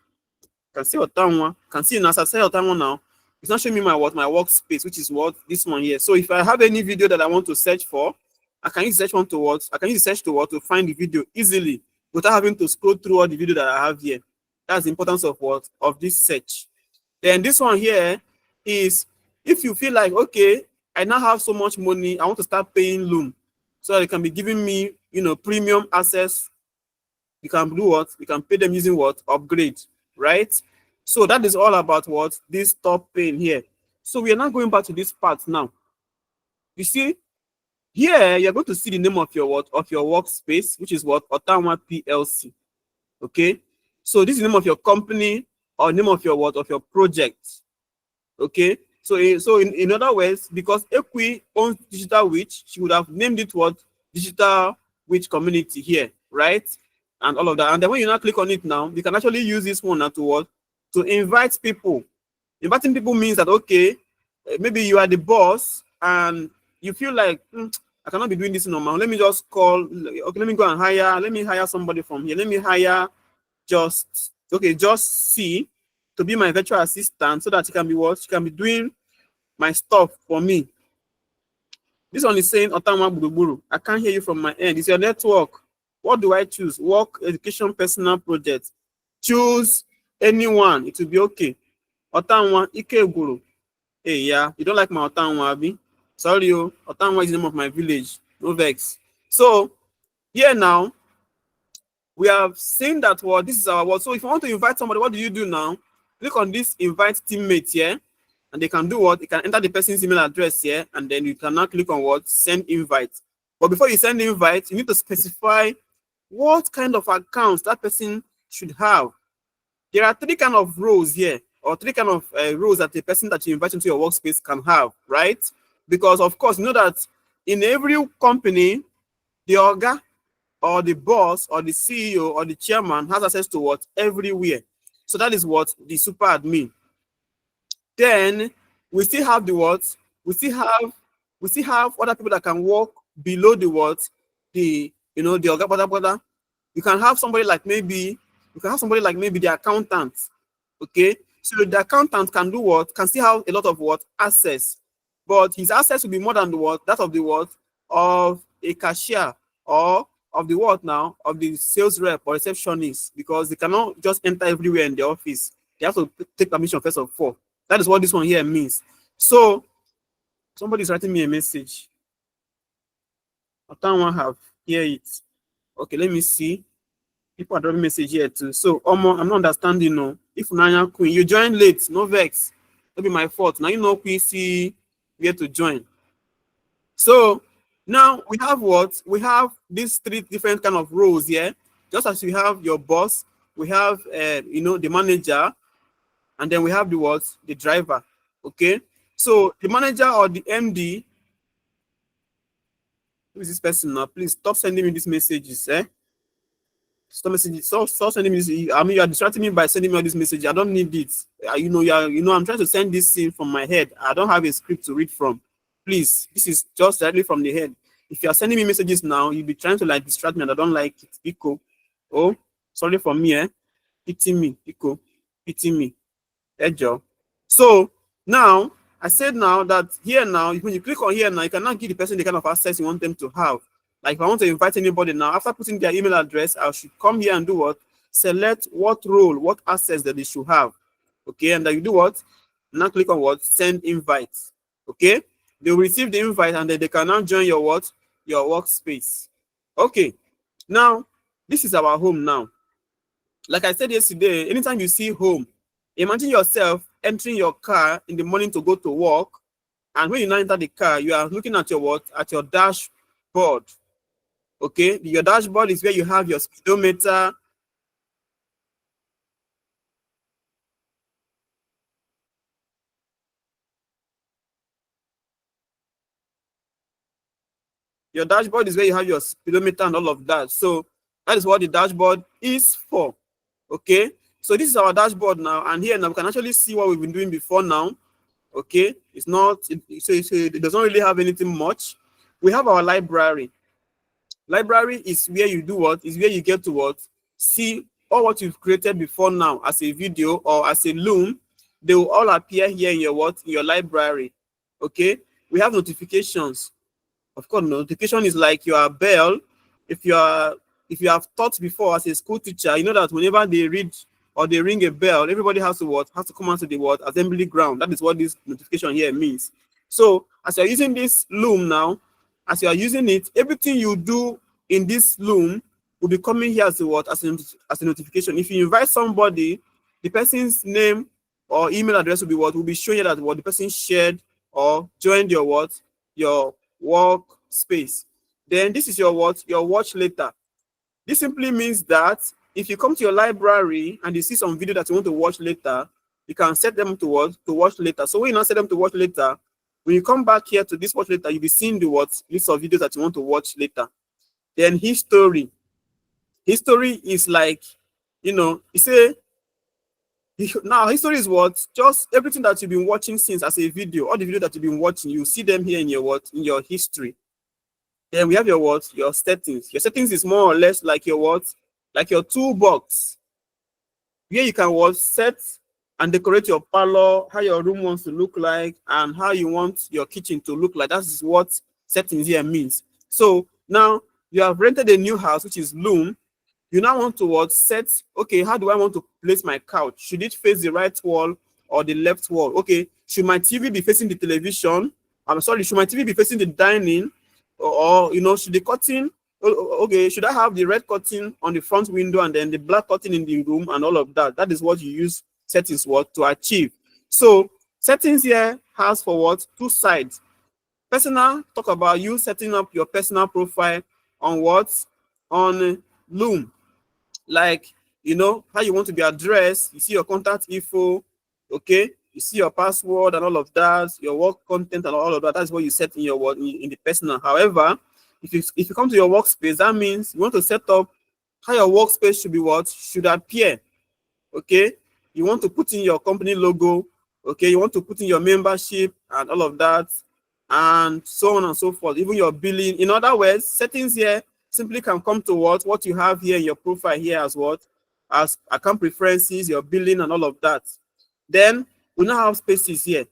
Can see Otanwa. Can see now as I say Otanwa now. It's not showing me my workspace, which is what this one here. So if I have any video that I want to search for, I can use search one to what? I can use search to what? To find the video easily without having to scroll through all the video that I have here. That's the importance of what? Of this search. Then this one here is if you feel like, okay, I now have so much money, I want to start paying Loom so that they can be giving me, premium access. You can do what? You can pay them using what? Upgrade, right? So that is all about what? This top pane here. So we are now going back to this part now. You see, here you're going to see the name of your what? Of your workspace, which is what? Ottawa PLC. Okay. So this is the name of your company or name of your what? Of your project. Okay. So in other words, because Equi owns Digital Witch, she would have named it what? Digital Witch Community here, right? And all of that. And then when you now click on it now, you can actually use this one now to what? To invite people. Inviting people means that, okay, maybe you are the boss and you feel like, I cannot be doing this no more. Let me just call, okay, let me go and let me hire somebody from here. Let me hire just see to be my virtual assistant so that she can be what? She can be doing my stuff for me. This one is saying Otama Buruburu. I can't hear you from my end. It's your network. What do I choose? Work, education, personal project. Choose anyone. It will be okay. Otama Ike Guru. Hey, yeah, you don't like my Otama, Abi? Sorry, Otama is the name of my village. No vex. So here now, we have seen that what this is our word. So if you want to invite somebody, what do you do now? Click on this invite teammate here, and they can do what? You can enter the person's email address here, and then you can now click on what? Send invite. But before you send invite, you need to specify what kind of accounts that person should have. There are three kind of roles here, or three kind of roles that the person that you invite into your workspace can have, right? Because of course, you know that in every company, the orga or the boss or the CEO or the chairman has access to what? Everywhere. So that is what? The super admin. Then we still have the what? We still have other people that can work below the what? The the orga. You can have somebody like maybe the accountant. Okay, so the accountant can do what? Can still have a lot of what? Access, but his access will be more than the what? That of the what? Of a cashier or of the what now? Of the sales rep or receptionist, because they cannot just enter everywhere in the office. They have to take permission first of all. That is what this one here means. So somebody is writing me a message. I don't have hear it. Okay, let me see. People are dropping message here too. So I'm not understanding. No, if Nanya Queen, you join late, no vex. That'll be my fault. Now you know Queen see where to join. So now we have what? We have these three different kind of roles here. Just as we have your boss, we have the manager, and then we have the what? The driver. Okay. So the manager or the MD. Who is this person now? Please stop sending me these messages, eh? Stop sending me this. I mean, you are distracting me by sending me all this message. I don't need it. I'm trying to send this in from my head. I don't have a script to read from. Please, this is just directly from the head. If you are sending me messages now, you'll be trying to like distract me, and I don't like it. Pico. Oh, sorry for me, eh? Pity me, Pico. Pity me. Ejo. So now I said now that here now, when you click on here now, you cannot give the person the kind of access you want them to have. Like if I want to invite anybody now, after putting their email address, I should come here and do what? Select what role, what access that they should have. Okay, and then you do what? Now click on what? Send invite. Okay, they will receive the invite and then they can now join your what? Your workspace. Okay, now this is our home now. Like I said yesterday, anytime you see home, imagine yourself entering your car in the morning to go to work, and when you now enter the car, you are looking at your what? At your dashboard. Okay, your dashboard is where you have your speedometer. Your dashboard is where you have your speedometer and all of that. So that is what the dashboard is for. Okay, So this is our dashboard now, and here now we can actually see what we've been doing before now. Okay, it's not, it doesn't really have anything much. We have our library. Library is where you do what? Is where you get to what? See all what you've created before now as a video or as a Loom. They will all appear here in your what? In your library. Okay, we have notifications. Of course, notification is like your bell. If you are, if you have taught before as a school teacher, you know that whenever they read or they ring a bell, everybody has to what? Has to come out to the what? Assembly ground. That is what this notification here means. So as you're using this Loom now, as you are using it, everything you do in this Loom will be coming here as a what? As a notification. If you invite somebody, the person's name or email address will be what? Will be showing you that what the person shared or joined your what? Your workspace. Then this is your what? Your watch later. This simply means that if you come to your library and you see some video that you want to watch later, you can set them to what? To watch later. So when you now set them to watch later, when you come back here to this watch later, you'll be seeing the what? List of videos that you want to watch later. Then history. History is like, you know, you say, now history is what? Just everything that you've been watching since as a video, all the video that you've been watching, you see them here in your what? In your history. Then we have your what? Your settings. Your settings is more or less like your what? Like your toolbox. Here you can what? Set and decorate your parlor, how your room wants to look like, and how you want your kitchen to look like. That is what settings here means. So now you have rented a new house, which is Loom. You now want to what? Set, okay, how do I want to place my couch? Should it face the right wall or the left wall? Okay, should my TV be facing the television? I'm sorry, should my TV be facing the dining? Or you know, should the curtain, okay, should I have the red curtain on the front window and then the black curtain in the room and all of that? That is what you use settings what to achieve. So settings here has for what? Two sides. Personal, talk about you setting up your personal profile on what? On Loom. Like, you know, how you want to be addressed, you see your contact info, okay, you see your password and all of that, your work content and all of that. That's what you set in your work in the personal. However, if you come to your workspace, that means you want to set up how your workspace should be what? Should appear. Okay, you want to put in your company logo, okay, you want to put in your membership and all of that, and so on and so forth, even your billing. In other words, settings here simply can come to what you have here in your profile here as what? As account preferences, your billing and all of that. Then we now have spaces here.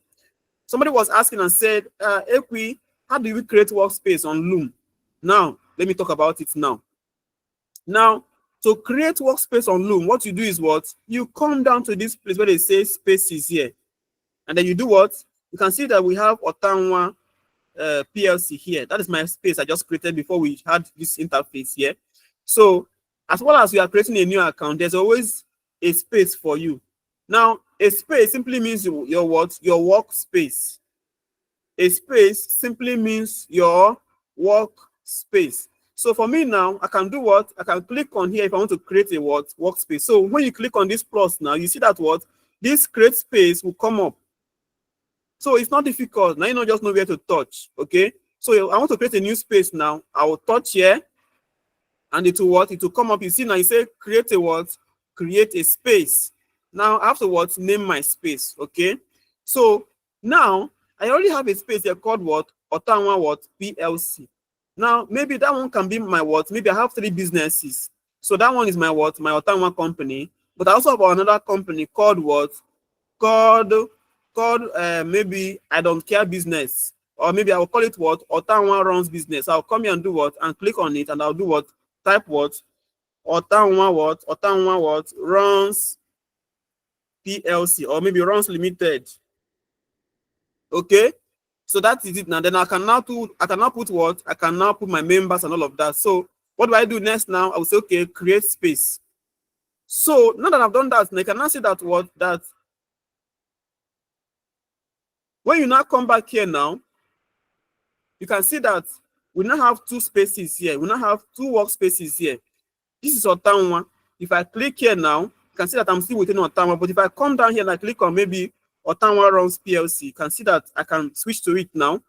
Somebody was asking and said, Ekwi, how do we create workspace on Loom? Now, let me talk about it now. Now, to create workspace on Loom, what you do is what? You come down to this place where they say spaces here. And then you do what? You can see that we have Otanwa PLC here. That is my space I just created before we had this interface here. So as well as you are creating a new account, there's always a space for you. Now, a space simply means your what? Your workspace. A space simply means your workspace. So for me now, I can do what? I can click on here if I want to create a what? Workspace. So when you click on this plus now, you see that what? This create space will come up. So it's not difficult. Now you just know where to touch. Okay. So I want to create a new space now. I will touch here and it will what? It will come up. You see now you say create a what? Create a space. Now afterwards, name my space. Okay. So now I already have a space here called what? Ottawa what? PLC. Now maybe that one can be my what? Maybe I have 3 businesses. So that one is my what? My Ottawa company. But I also have another company called what? Called maybe I don't care business, or maybe I will call it what? Ottawa runs business. I'll come here and do what? And click on it and I'll do what? Type what? Ottawa what? Ottawa what? Runs PLC, or maybe runs limited. Okay, so that is it now. Then I can now put what? I can now put my members and all of that. So what do I do next now? I will say, okay, create space. So now that I've done that, I can now see that what? That when you now come back here now, you can see that we now have 2 spaces here. We now have 2 workspaces here. This is Ottawa. If I click here now, you can see that I'm still within Ottawa. But if I come down here and I click on maybe Ottawa runs PLC, you can see that I can switch to it now.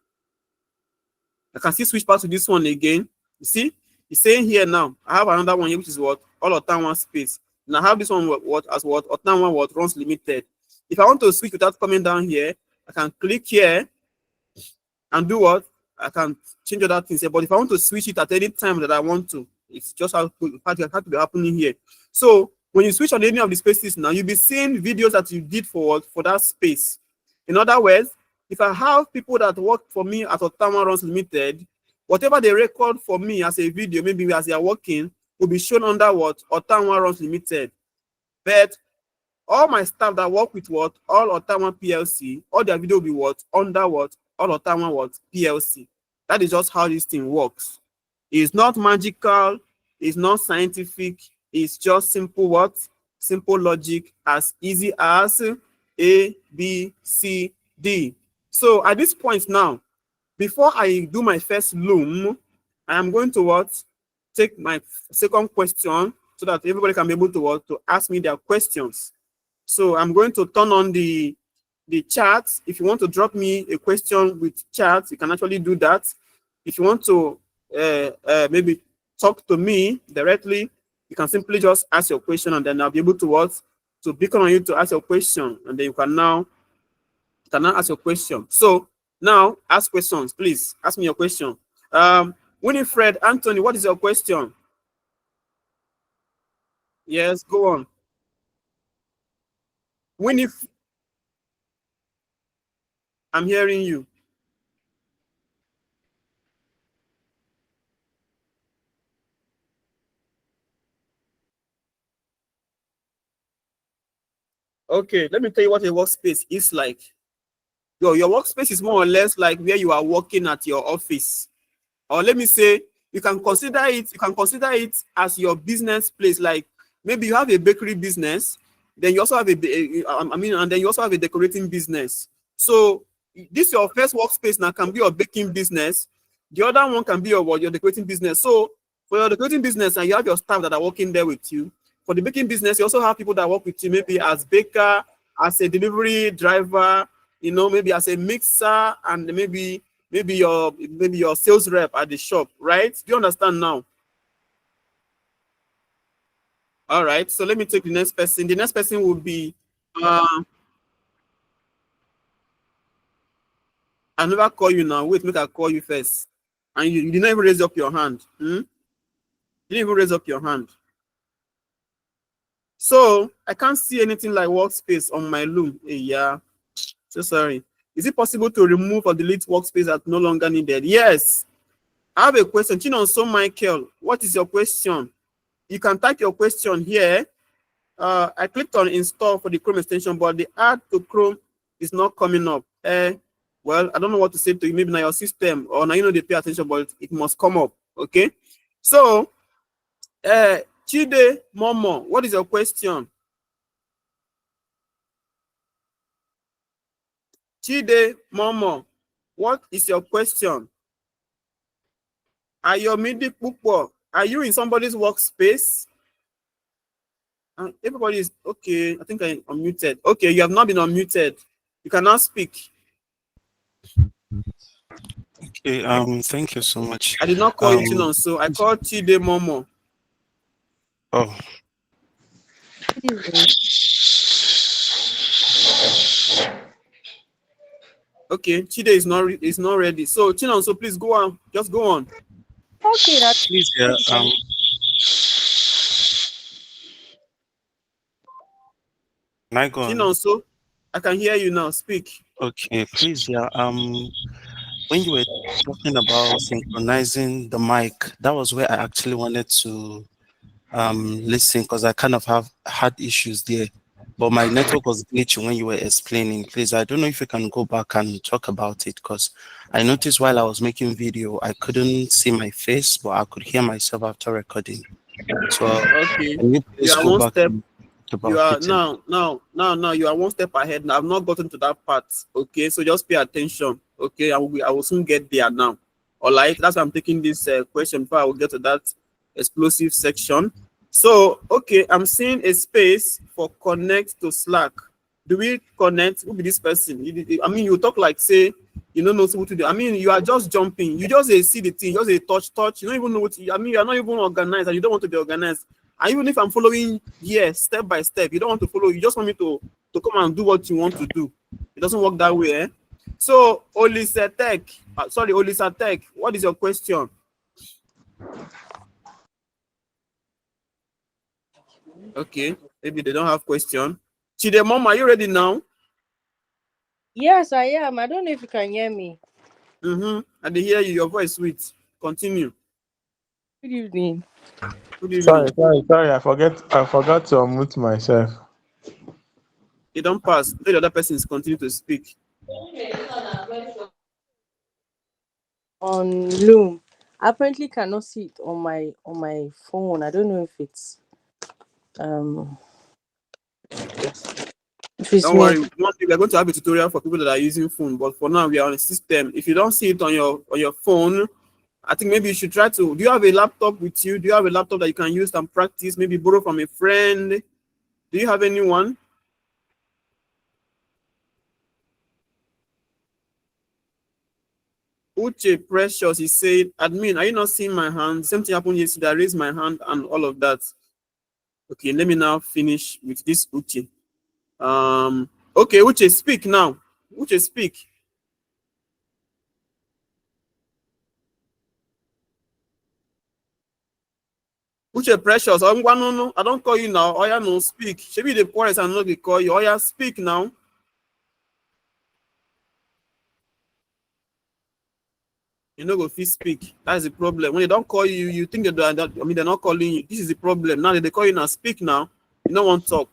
I can still switch back to this one again. You see, it's saying here now, I have another one here, which is what? All Ottawa space. Now I have this one as what Otama what runs limited. If I want to switch without coming down here, I can click here and do what? I can change other things here. But if I want to switch it at any time that I want to, it's just how to be happening here. So when you switch on any of the spaces now, you'll be seeing videos that you did for that space. In other words, if I have people that work for me at Otama Runs Limited, whatever they record for me as a video, maybe as they are working, will be shown under what? Otama Runs Limited. But all my staff that work with what? All Otama PLC, all their video will be what? Under what? All Otama what? PLC. That is just how this thing works. It's not magical, it's not scientific, it's just simple what? Simple logic, as easy as A, B, C, D. So at this point now, before I do my first loom, I am going to what? Take my second question so that everybody can be able to what? To ask me their questions. So I'm going to turn on the chat. If you want to drop me a question with chat, you can actually do that. If you want to maybe talk to me directly, you can simply just ask your question, and then I'll be able to what? To beacon on you to ask your question, and then you can now ask your question. So now ask questions, please. Ask me your question. Winifred, Anthony, what is your question? Yes, go on. Winifred, I'm hearing you. Okay, let me tell you what a workspace is like. Your workspace is more or less like where you are working at your office. Or let me say, you can consider it as your business place. Like maybe you have a bakery business, then you also have and then you also have a decorating business. So this your first workspace now can be your baking business. The other one can be your decorating business. So for your decorating business, and you have your staff that are working there with you. For the baking business, you also have people that work with you, maybe as baker, as a delivery driver, you know, maybe as a mixer, and maybe your sales rep at the shop, right? Do you understand now? All right, so let me take the next person. The next person will be I never call you now. Wait, make I call you first. And you did not even raise up your hand. You didn't even raise up your hand. So I can't see anything like workspace on my Loom. Hey, yeah. So sorry. Is it possible to remove or delete workspace that's no longer needed? Yes. I have a question. Chinonso Michael, what is your question? You can type your question here. I clicked on install for the Chrome extension, but the add to Chrome is not coming up. Well, I don't know what to say to you. Maybe now your system, or now you know they pay attention, but it must come up. Okay. So, Chide Momo, what is your question? Chide Momo, what is your question? Ayomide Pupo, are you in somebody's workspace? Everybody is okay. I think I'm unmuted. Okay, you have not been unmuted. You cannot speak. Okay, thank you so much. I did not call you Chinon, so I called Chide Momo. Oh. Okay, Chide is not ready. So Chinon, so please go on. Just go on. Okay, that's Please, yeah, can I go on? Chinon, so I can hear you now. Speak. Okay, please, yeah. When you were talking about synchronizing the mic, that was where I actually wanted to listen, because I kind of have had issues there. But my network was glitching when you were explaining. Please, I don't know if you can go back and talk about it, because I noticed while I was making video, I couldn't see my face, but I could hear myself after recording. So okay, can you please you are go one back step. about You are it? now you are one step ahead. Now I've not gotten to that part. Okay, so just pay attention. Okay, I will soon get there now. All right, that's why I'm taking this question before I will get to that explosive section. So, okay, I'm seeing a space for connect to Slack. Do we connect? Who be this person? I mean, you talk like, say, you don't know what to do. I mean, you are just jumping. You just see the thing, just a touch. You don't even know what I mean, you are not even organized and you don't want to be organized. And even if I'm following here step by step, you don't want to follow, you just want me to come and do what you want to do. It doesn't work that way, eh? So Olisa Tech, what is your question? Okay, maybe they don't have question. Chidemom, are you ready now? Yes, I am. I don't know if you can hear me. I did hear you. Your voice sweet. Continue. Good evening. Good evening. Sorry. I forgot to unmute myself. You don't pass. Let the other persons continue to speak. On Loom, I apparently cannot see it on my phone. I don't know if it's Don't worry. One day we are going to have a tutorial for people that are using phone, but for now we are on a system. If you don't see it on your phone, I think maybe you should try to. Do you have a laptop with you? Do you have a laptop that you can use and practice? Maybe borrow from a friend. Do you have anyone? Uche Precious, he said, admin, are you not seeing my hand? Same thing happened yesterday. I raised my hand and all of that. Okay, let me now finish with this Uche. Okay, Uche, speak now. Uche, speak. Uche Precious, I don't call you now. Oya no speak. Should be the poorest and not they call you. Oya speak now. You know, go fit speak. That's the problem. When they don't call you, you think that they're not calling you. This is the problem. Now that they call you now, speak now. You don't want to talk.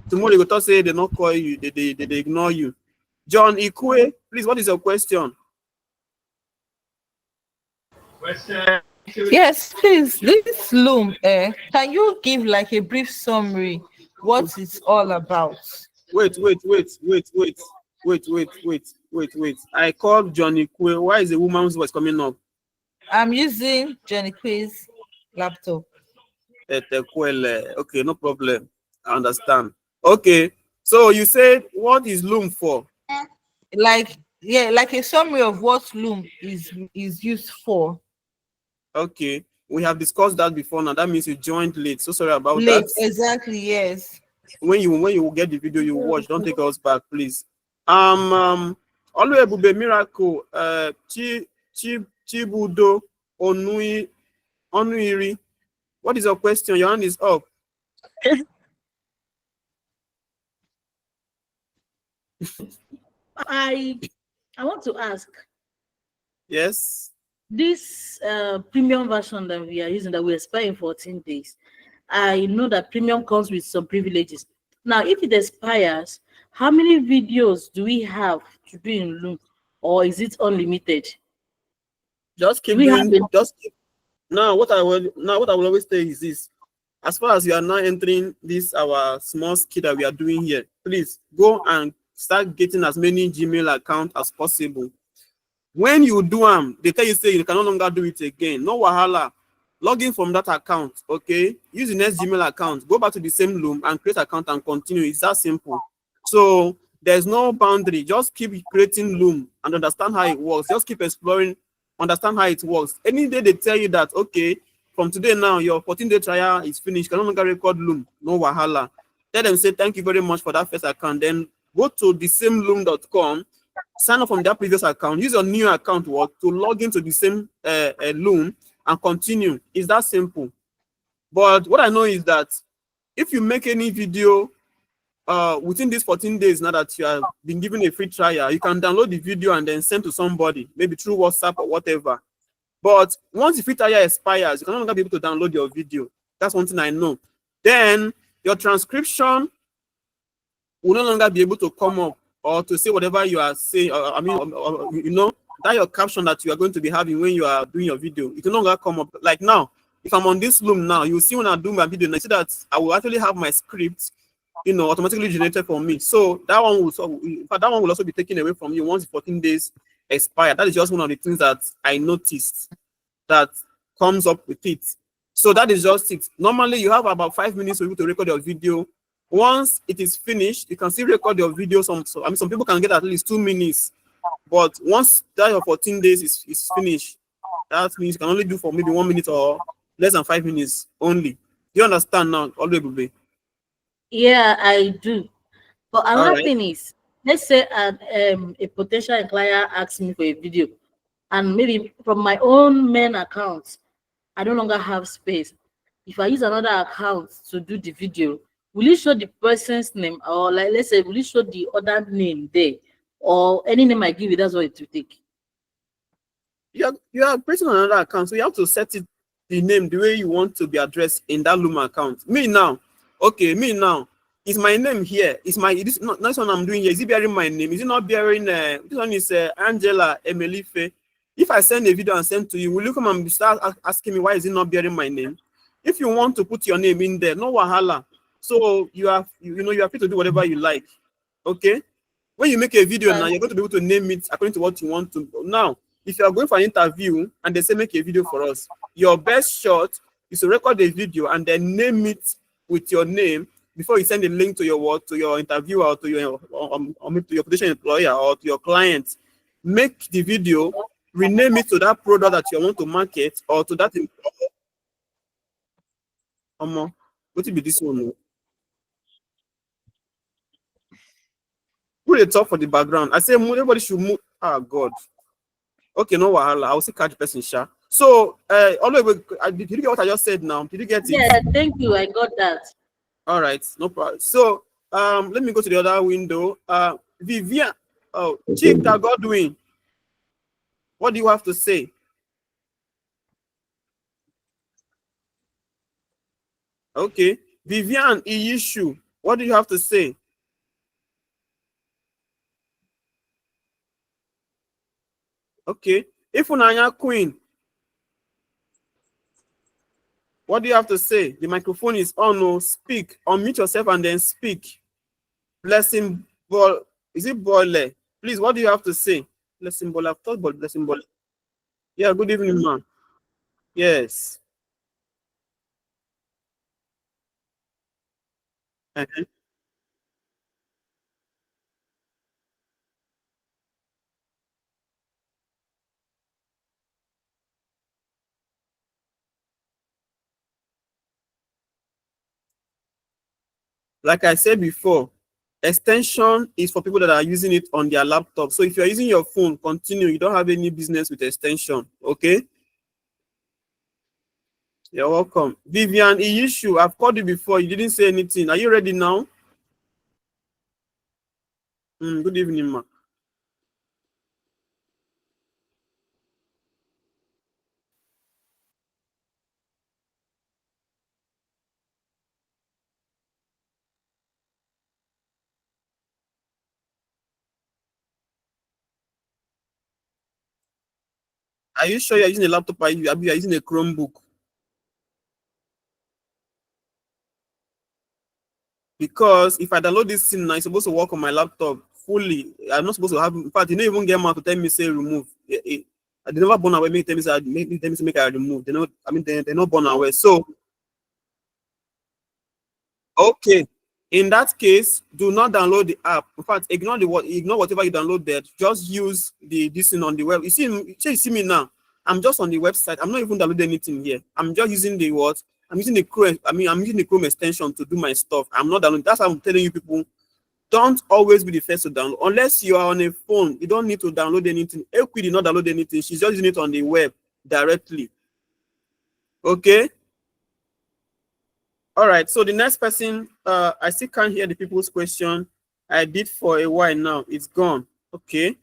Tomorrow they go talk say they not call you, they ignore you. John Ikwe, please, what is your question? Yes, please. This Loom, can you give like a brief summary what it's all about? Wait. I called Johnny Kwe. Why is the woman's voice coming up? I'm using Johnny Kwe's laptop. Okay, no problem. I understand. Okay, so you said what is Loom for? Like a summary of what Loom is used for. Okay, we have discussed that before. Now that means you joined late. So sorry about Late, that. exactly, yes. When you get the video, you watch. Don't take us back, please. Oluebube Miracle, Chibudo Onuiri. What is your question? Your hand is up. I want to ask. Yes. This premium version that we are using, that we expire in 14 days. I know that premium comes with some privileges. Now, if it expires, how many videos do we have to do in Loom, or is it unlimited? Just keep doing. Now, what I will always say is this: as far as you are now entering this our small skill that we are doing here, please go and start getting as many Gmail accounts as possible. When you do them, they tell you say you can no longer do it again. No wahala. Log in from that account, okay? Use the next Gmail account. Go back to the same Loom and create account and continue. It's that simple. So there's no boundary. Just keep creating Loom and understand how it works. Just keep exploring, understand how it works. Any day they tell you that, okay, from today now, your 14-day trial is finished. You can no longer record Loom. No wahala. Tell them, say, thank you very much for that first account. Then go to the same loom.com. Sign up from that previous account. Use your new account to log into the same Loom and continue. It's that simple. But what I know is that if you make any video within these 14 days, now that you have been given a free trial, you can download the video and then send to somebody, maybe through WhatsApp or whatever. But once the free trial expires, you can no longer be able to download your video. That's one thing I know. Then your transcription will no longer be able to come up or to say whatever you are saying. You know, that your caption that you are going to be having when you are doing your video, it will no longer come up. Like now, if I'm on this Loom now, you will see when I do my video, and I see that I will actually have my script, you know, automatically generated for me. So that one will also be taken away from you once the 14 days expire. That is just one of the things that I noticed that comes up with it. So that is just it. Normally, you have about 5 minutes for you to record your video. Once it is finished, you can still record your video. Some people can get at least 2 minutes. But once that your 14 days is finished, that means you can only do for maybe 1 minute or less than 5 minutes only. You understand now, Olubebe? Yeah, I do. But All another right. thing is, let's say a potential client asks me for a video, and maybe from my own main account, I no longer have space. If I use another account to do the video, will it show the person's name, or like let's say, will it show the other name there, or any name I give you? That's what it will take. You are creating another account, so you have to set it the name the way you want to be addressed in that Loom account. Me now, okay, me now. Is my name here? Is my this not this one I'm doing here? Is it bearing my name? Is it not bearing? This one is Angela Emelife. If I send a video and send to you, will you come and start asking me why is it not bearing my name? If you want to put your name in there, no wahala. So you are free to do whatever you like. Okay. When you make a video now, you're going to be able to name it according to what you want to. Now, if you are going for an interview and they say make a video for us, your best shot is to record a video and then name it with your name before you send a link to your interviewer or to your to your potential employer or to your client. Make the video, rename it to that product that you want to market or to that. What will be this one? Put a top for the background. I say everybody should move. Ah, God. Okay, no wahala. I will see catch person, sha. So, did you get what I just said now? Did you get it? Yeah, thank you. I got that. All right, no problem. So, let me go to the other window. Vivian, oh, Chika Godwin, what do you have to say? Okay, Vivian Iyishu, what do you have to say? Okay, Ifunanya Queen, what do you have to say? The microphone is on. No, speak. Unmute yourself and then speak. Blessing Ball, is it Boyle? Please, what do you have to say? Blessing Ball, I've thought about Blessing Ball. Yeah, good evening, man. Yes. Uh-huh. Like I said before, extension is for people that are using it on their laptop. So if you're using your phone, continue. You don't have any business with extension. Okay. You're welcome. Vivian Iyishu, I've called you before. You didn't say anything. Are you ready now? Good evening, ma. Are you sure you're using a laptop or you're using a Chromebook? Because if I download this thing now, it's supposed to work on my laptop fully. I'm not supposed to have, in fact, you don't even get out to tell me say remove. They never born away, make them say make I remove. They know, I mean they're not born away. So okay. In that case, do not download the app. In fact, ignore whatever you downloaded. Just use this thing on the web. You see me now. I'm just on the website. I'm not even downloading anything here. I'm just using the what? I'm using the Chrome. I'm using the Chrome extension to do my stuff. I'm not downloading. That's why I'm telling you people. Don't always be the first to download. Unless you are on a phone, you don't need to download anything. Equi did not download anything. She's just using it on the web directly. Okay. All right. So the next person, I still can't hear the people's question. I did for a while now. It's gone. Okay.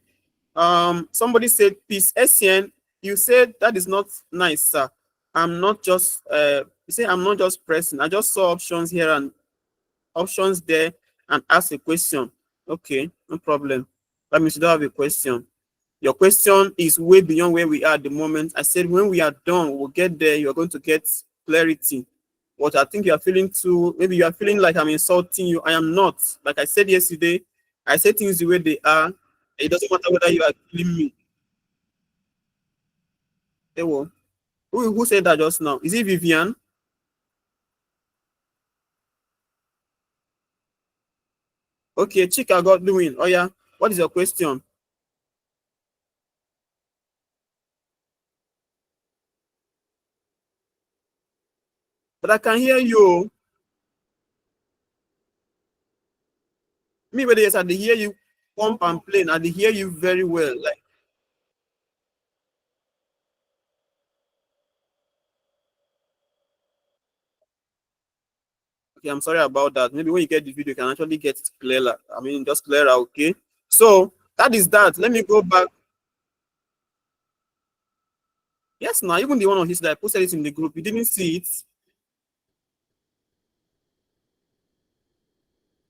Somebody said, peace. SN, you said that is not nice, sir. I'm not just you say I'm not just pressing. I just saw options here and options there and ask a question. Okay, no problem. That means you don't have a question. Your question is way beyond where we are at the moment. I said when we are done, we'll get there. You're going to get clarity. What I think you are feeling too, maybe you are feeling like I'm insulting you. I am not. Like I said yesterday, I say things the way they are. It doesn't matter whether you are killing me. Hey, well, who said that just now? Is it Vivian? Okay, Chika got doing. Oh yeah. What is your question? But But I can hear you. Me, but yes, I dey hear you pump and plane. I dey hear you very well. Like, okay, I'm sorry about that. Maybe when you get the video, you can actually get it clearer. I mean, just clearer, okay? So that is that. Let me go back. Yes, now even the one on his that I posted it in the group, you didn't see it.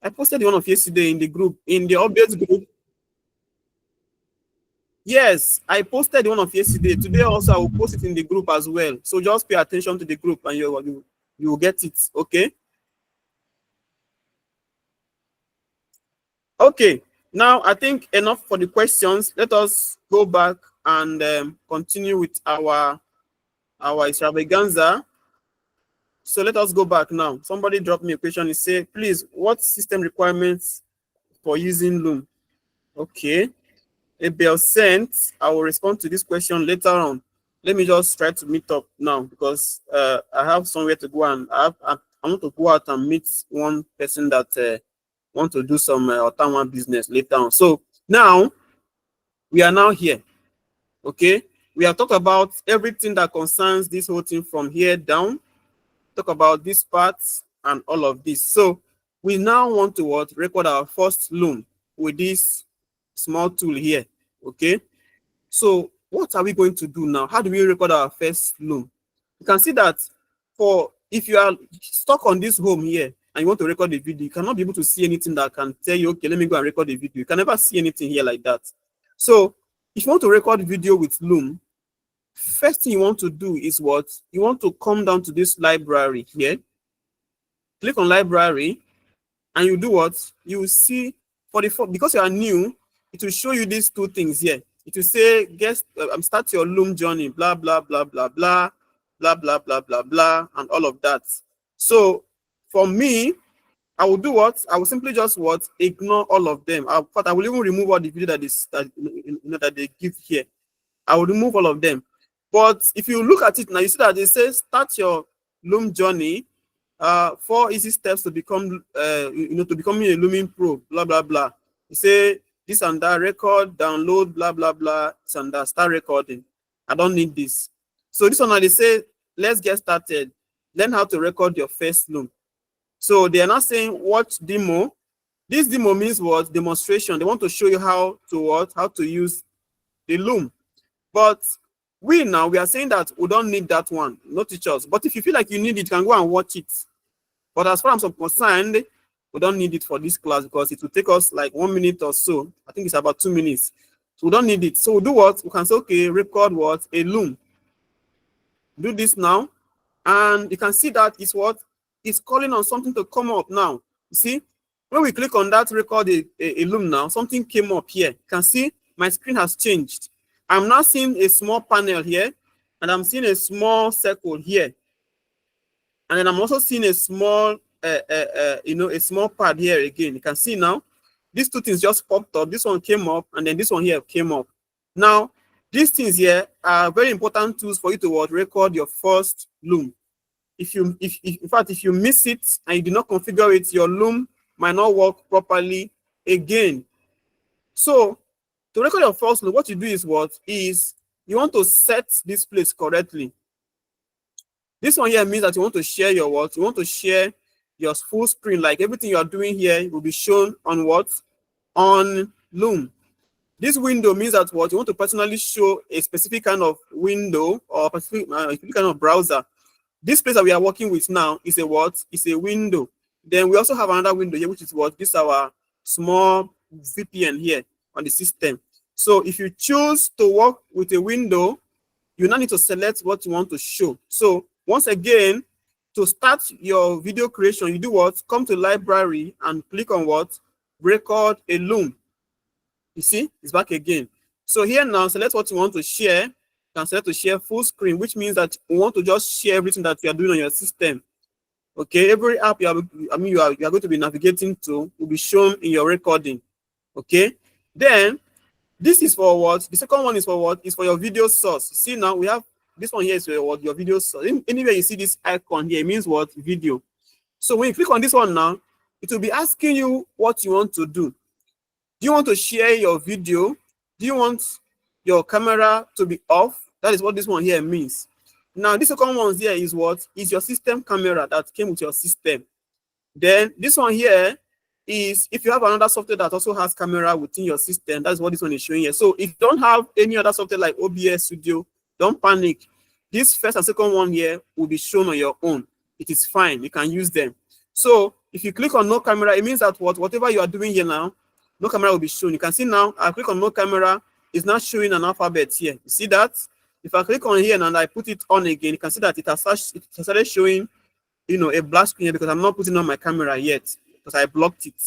I posted the one of yesterday in the group, in the updates group. Yes, I posted the one of yesterday. Today also I will post it in the group as well. So just pay attention to the group and you will get it. Okay. Okay. Now I think enough for the questions. Let us go back and continue with our extravaganza. So let us go back now. Somebody dropped me a question. He said, please, what system requirements for using Loom? Okay. Abel sent. I will respond to this question later on. Let me just try to meet up now because I have somewhere to go and I want to go out and meet one person that want to do some Ottawa business later on. So now we are now here. Okay. We have talked about everything that concerns this whole thing from here down. Talk about these parts and all of this. So we now want to record our first Loom with this small tool here. Okay. So what are we going to do now? How do we record our first Loom? You can see that if you are stuck on this home here and you want to record a video, you cannot be able to see anything that can tell you, okay, let me go and record a video. You can never see anything here like that. So if you want to record video with Loom, first thing you want to do is what? You want to come down to this library here, click on library, and you do what? You will see because you are new, it will show you these two things here. It will say, start your Loom journey, blah, blah, blah, blah, blah, blah, blah, blah, blah, blah, and all of that. So for me, I will do what? I will simply just ignore all of them. But I will even remove all the video that they give here. I will remove all of them. But if you look at it now, you see that they say start your Loom journey. 4 easy steps to become, to becoming a Looming Pro. Blah blah blah. You say this and that, record, download, blah blah blah, this and that, start recording. I don't need this. So this one now they say let's get started. Learn how to record your first Loom. So they are not saying watch demo. This demo means what? Demonstration. They want to show you how to use the Loom. But we are saying that we don't need that one, no teachers. But if you feel like you need it, you can go and watch it. But as far as I'm concerned, we don't need it for this class because it will take us like 1 minute or so. I think it's about 2 minutes. So we don't need it. So we'll do what? We can say, okay, record what? A Loom. Do this now. And you can see that it's what? It's calling on something to come up now. You see? When we click on that record a Loom now, something came up here. You can see my screen has changed. I'm now seeing a small panel here, and I'm seeing a small circle here. And then I'm also seeing a small, a small pad here again. You can see now, these two things just popped up. This one came up, and then this one here came up. Now, these things here are very important tools for you to record your first Loom. In fact, if you miss it and you do not configure it, your Loom might not work properly again. So to record your first Loom, what you do is you want to set this place correctly. This one here means that you want to share your You want to share your full screen, like everything you are doing here will be shown on on Loom. This window means that you want to personally show a specific kind of window or a specific kind of browser. This place that we are working with now is It's a window. Then we also have another window here, which is This is our small VPN here on the system. So if you choose to work with a window, you now need to select what you want to show. So once again, to start your video creation, you do come to library and click on record a Loom. You see, it's back again. So here now, select what you want to share. You can select to share full screen, which means that you want to just share everything that you are doing on your system. Okay, every app you are going to be navigating to will be shown in your recording. Okay, then this is for The second one is for Is for your video source. See now we have This one here is what your video source. Anywhere you see this icon here, it means what? Video. So when you click on this one now, it will be asking you what you want to do. Do you want to share your video? Do you want your camera to be off? That is what this one here means. Now, this second one here is what? Is your system camera that came with your system. Then this one here is if you have another software that also has camera within your system, that's what this one is showing here. So if you don't have any other software like OBS Studio, don't panic. This first and second one here will be shown on your own. It is fine. You can use them. So if you click on no camera, it means that whatever you are doing here now, no camera will be shown. You can see now, I click on no camera, it's not showing an alphabet here. You see that? If I click on here and I put it on again, you can see that it has started showing, a black screen here because I'm not putting on my camera yet because I blocked it.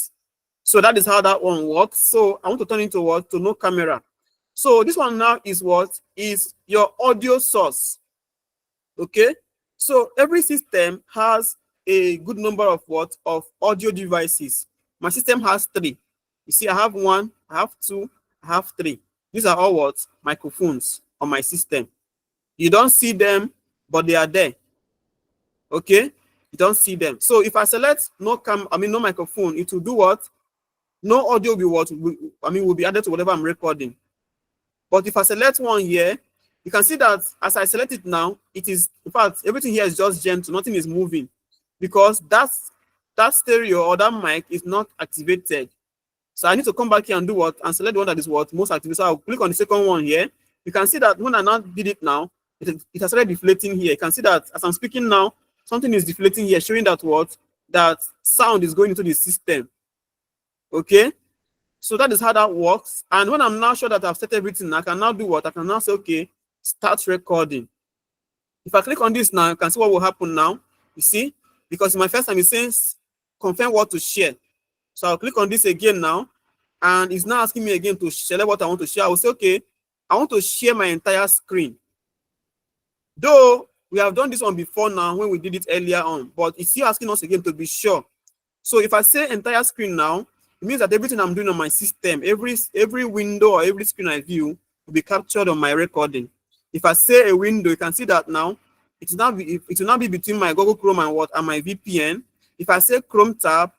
So that is how that one works. So I want to turn into what? To no camera. So this one now is what? Is your audio source. Okay? So every system has a good number of what? Of audio devices. My system has 3. You see, I have 1, I have 2, I have 3. These are all what? Microphones on my system. You don't see them, but they are there. Okay? You don't see them. So if I select no microphone, it will do what? No audio will be added to whatever I'm recording. But if I select one here, you can see that as I select it now, it is, in fact, everything here is just gentle, nothing is moving because that stereo or that mic is not activated. So I need to come back here and do what? And select the one that is what? Most active. So I'll click on the second one here. You can see that when I now did it now, it has started deflating here. You can see that as I'm speaking now, something is deflating here, showing that what? That sound is going into the system. Okay? So that is how that works. And when I'm now sure that I've set everything, I can now do what? I can now say, okay, start recording. If I click on this now, you can see what will happen now. You see? Because my first time it says confirm what to share. So I'll click on this again now. And it's now asking me again to select what I want to share. I will say, okay, I want to share my entire screen. Though we have done this one before now when we did it earlier on, but it's still asking us again to be sure. So if I say entire screen now, it means that everything I'm doing on my system, every window or every screen I view will be captured on my recording. If I say a window, you can see that now it will not be between my Google Chrome and my VPN. If I say Chrome tab,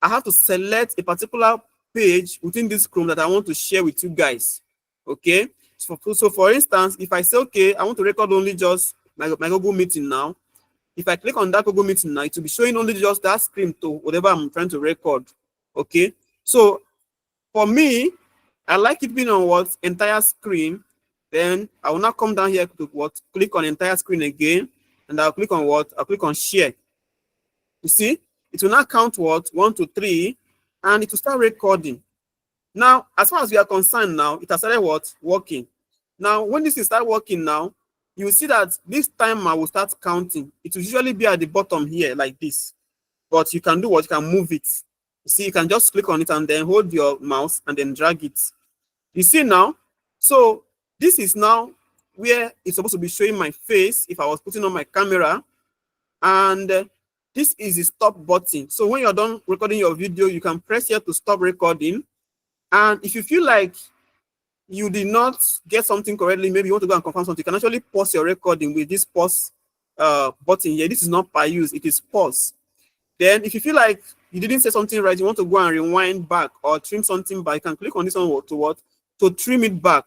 I have to select a particular page within this Chrome that I want to share with you guys. Okay. So for instance, if I say, okay, I want to record only just my Google meeting now. If I click on that Google meeting now, it will be showing only just that screen to whatever I'm trying to record. Okay. So for me, I like it being on what? Entire screen. Then I will now come down here to what? Click on entire screen again. And I'll click on what? I'll click on share. You see? It will now count what? 1 to 3. And it will start recording. Now, as far as we are concerned now, it has started what? Working. Now, when this is start working now, you will see that this timer will start counting. It will usually be at the bottom here like this. But you can do what? You can move it. You see, you can just click on it and then hold your mouse and then drag it. You see now? So this is now where it's supposed to be showing my face if I was putting on my camera. And this is the stop button. So when you're done recording your video, you can press here to stop recording. And if you feel like you did not get something correctly, maybe you want to go and confirm something, you can actually pause your recording with this pause button here. This is not per use, it is pause. Then if you feel like you didn't say something right, you want to go and rewind back or trim something back, you can click on this one to what? To trim it back.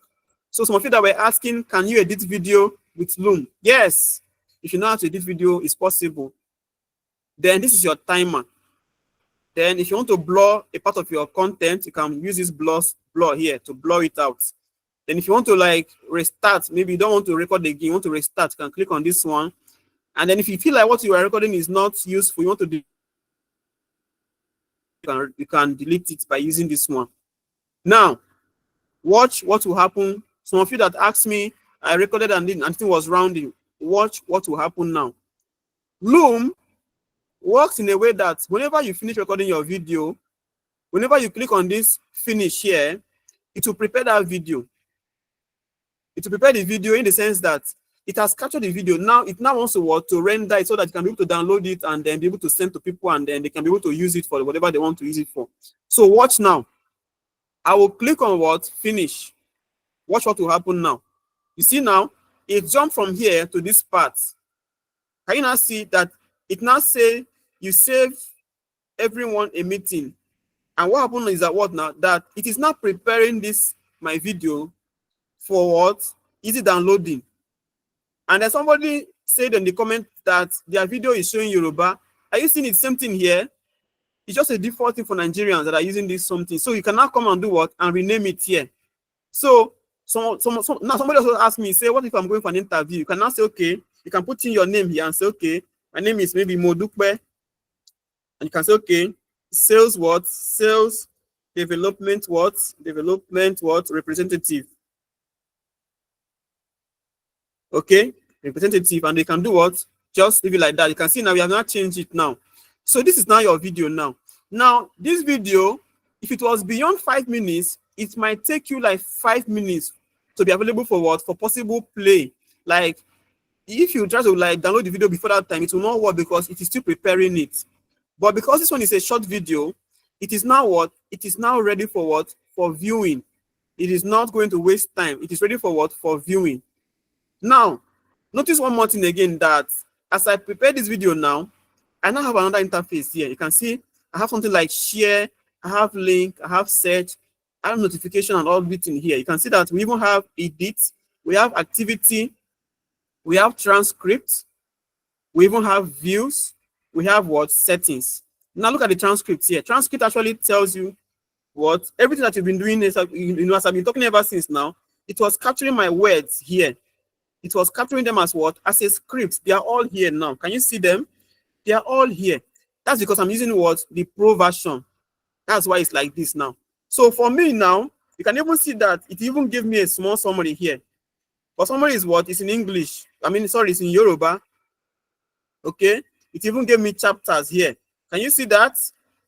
So some of you that were asking, can you edit video with Loom? Yes. If you know how to edit video, it's possible. Then this is your timer. Then if you want to blur a part of your content, you can use this blur here to blur it out. Then if you want to like restart, maybe you don't want to record again, you want to restart, you can click on this one. And then if you feel like what you are recording is not useful, you want to delete, you can delete it by using this one. Now, watch what will happen. Some of you that asked me, I recorded and it was rounding. Watch what will happen now. Loom works in a way that whenever you finish recording your video, whenever you click on this finish here, it will prepare that video. It will prepare the video in the sense that it has captured the video. Now it now wants to render it so that you can be able to download it and then be able to send to people and then they can be able to use it for whatever they want to use it for. So watch now. I will click on what? Finish. Watch what will happen now. You see now, it jumped from here to this part. Can you now see that it now say you save everyone a meeting? And what happened is that what now? That it is now preparing this my video for what? Easy downloading. And then somebody said in the comment that their video is showing Yoruba. Are you seeing the same thing here? It's just a default thing for Nigerians that are using this something. So you can now come and do what? And rename it here. So now somebody also asked me, say, what if I'm going for an interview? You can now say, okay, you can put in your name here and say, okay, my name is maybe Modukbe. And you can say, okay, sales what? Sales development what? Development what? Representative. Okay, representative, and they can do what? Just leave it like that. You can see now we have not changed it now. So this is now your video now. Now, this video, if it was beyond 5 minutes, it might take you like 5 minutes to be available for what? For possible play. Like, if you try to like download the video before that time, it will not work because it is still preparing it. But because this one is a short video, it is now what? It is now ready for what? For viewing. It is not going to waste time. It is ready for what? For viewing. Now, notice one more thing again, that as I prepare this video now, I now have another interface here. You can see I have something like share, I have link, I have search, I have notification and all written here. You can see that we even have edit, we have activity, we have transcript, we even have views, we have what? Settings. Now look at the transcript here. Transcript actually tells you what? Everything that you've been doing, as I've been talking ever since now, it was capturing my words here. It was capturing them as what? As a script. They are all here now. Can you see them? They are all here. That's because I'm using what? The Pro version. That's why it's like this now. So for me now, you can even see that it even gave me a small summary here. But summary is what? It's in English. It's in Yoruba. Okay. It even gave me chapters here. Can you see that?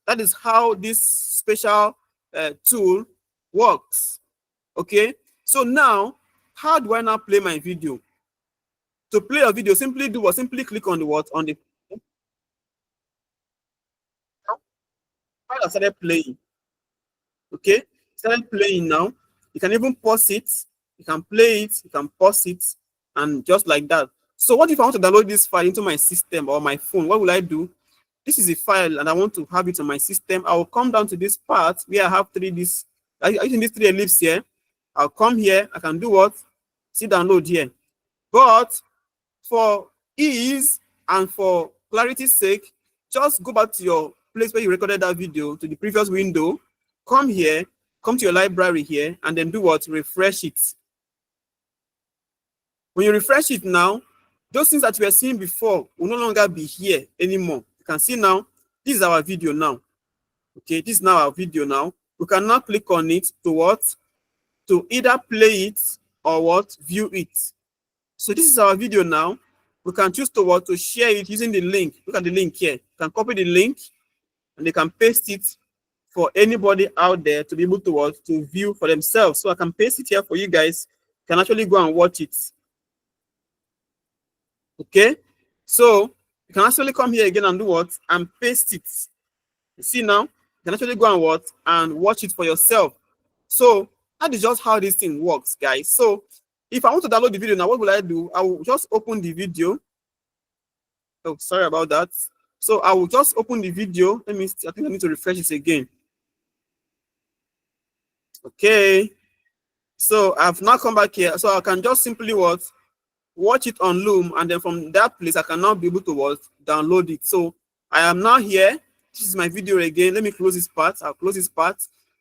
That is how this special tool works. Okay. So now, how do I now play my video? To play a video, simply do what? Simply click on the what? On the. I started playing. Okay, started playing now. You can even pause it. You can play it. You can pause it, and just like that. So, what if I want to download this file into my system or my phone? What will I do? This is a file, and I want to have it on my system. I will come down to this part where I have this. I using these 3 ellipses here. I'll come here. I can do what? See download here. But for ease and for clarity's sake, just go back to your place where you recorded that video, to the previous window, come here, come to your library here, and then do what? Refresh it. When you refresh it now, those things that you were seeing before will no longer be here anymore. You can see now, this is our video now. Okay, this is now our video now. We can now click on it to what? To either play it or what? View it. So this is our video now. We can choose to what? To share it using the link. Look at the link here. You can copy the link and they can paste it for anybody out there to be able to what? To view for themselves. So I can paste it here for you guys. You can actually go and watch it. Okay. So you can actually come here again and do what? And paste it. You see now? You can actually go and what? And watch it for yourself. So that is just how this thing works, guys. So if I want to download the video now, what will I do? I will just open the video. Oh, sorry about that. So I will just open the video. I think I need to refresh it again. Okay. So I've now come back here. So I can just simply what? Watch it on Loom, and then from that place I can now be able to what? Download it. So I am now here. This is my video again. Let me close this part. I'll close this part.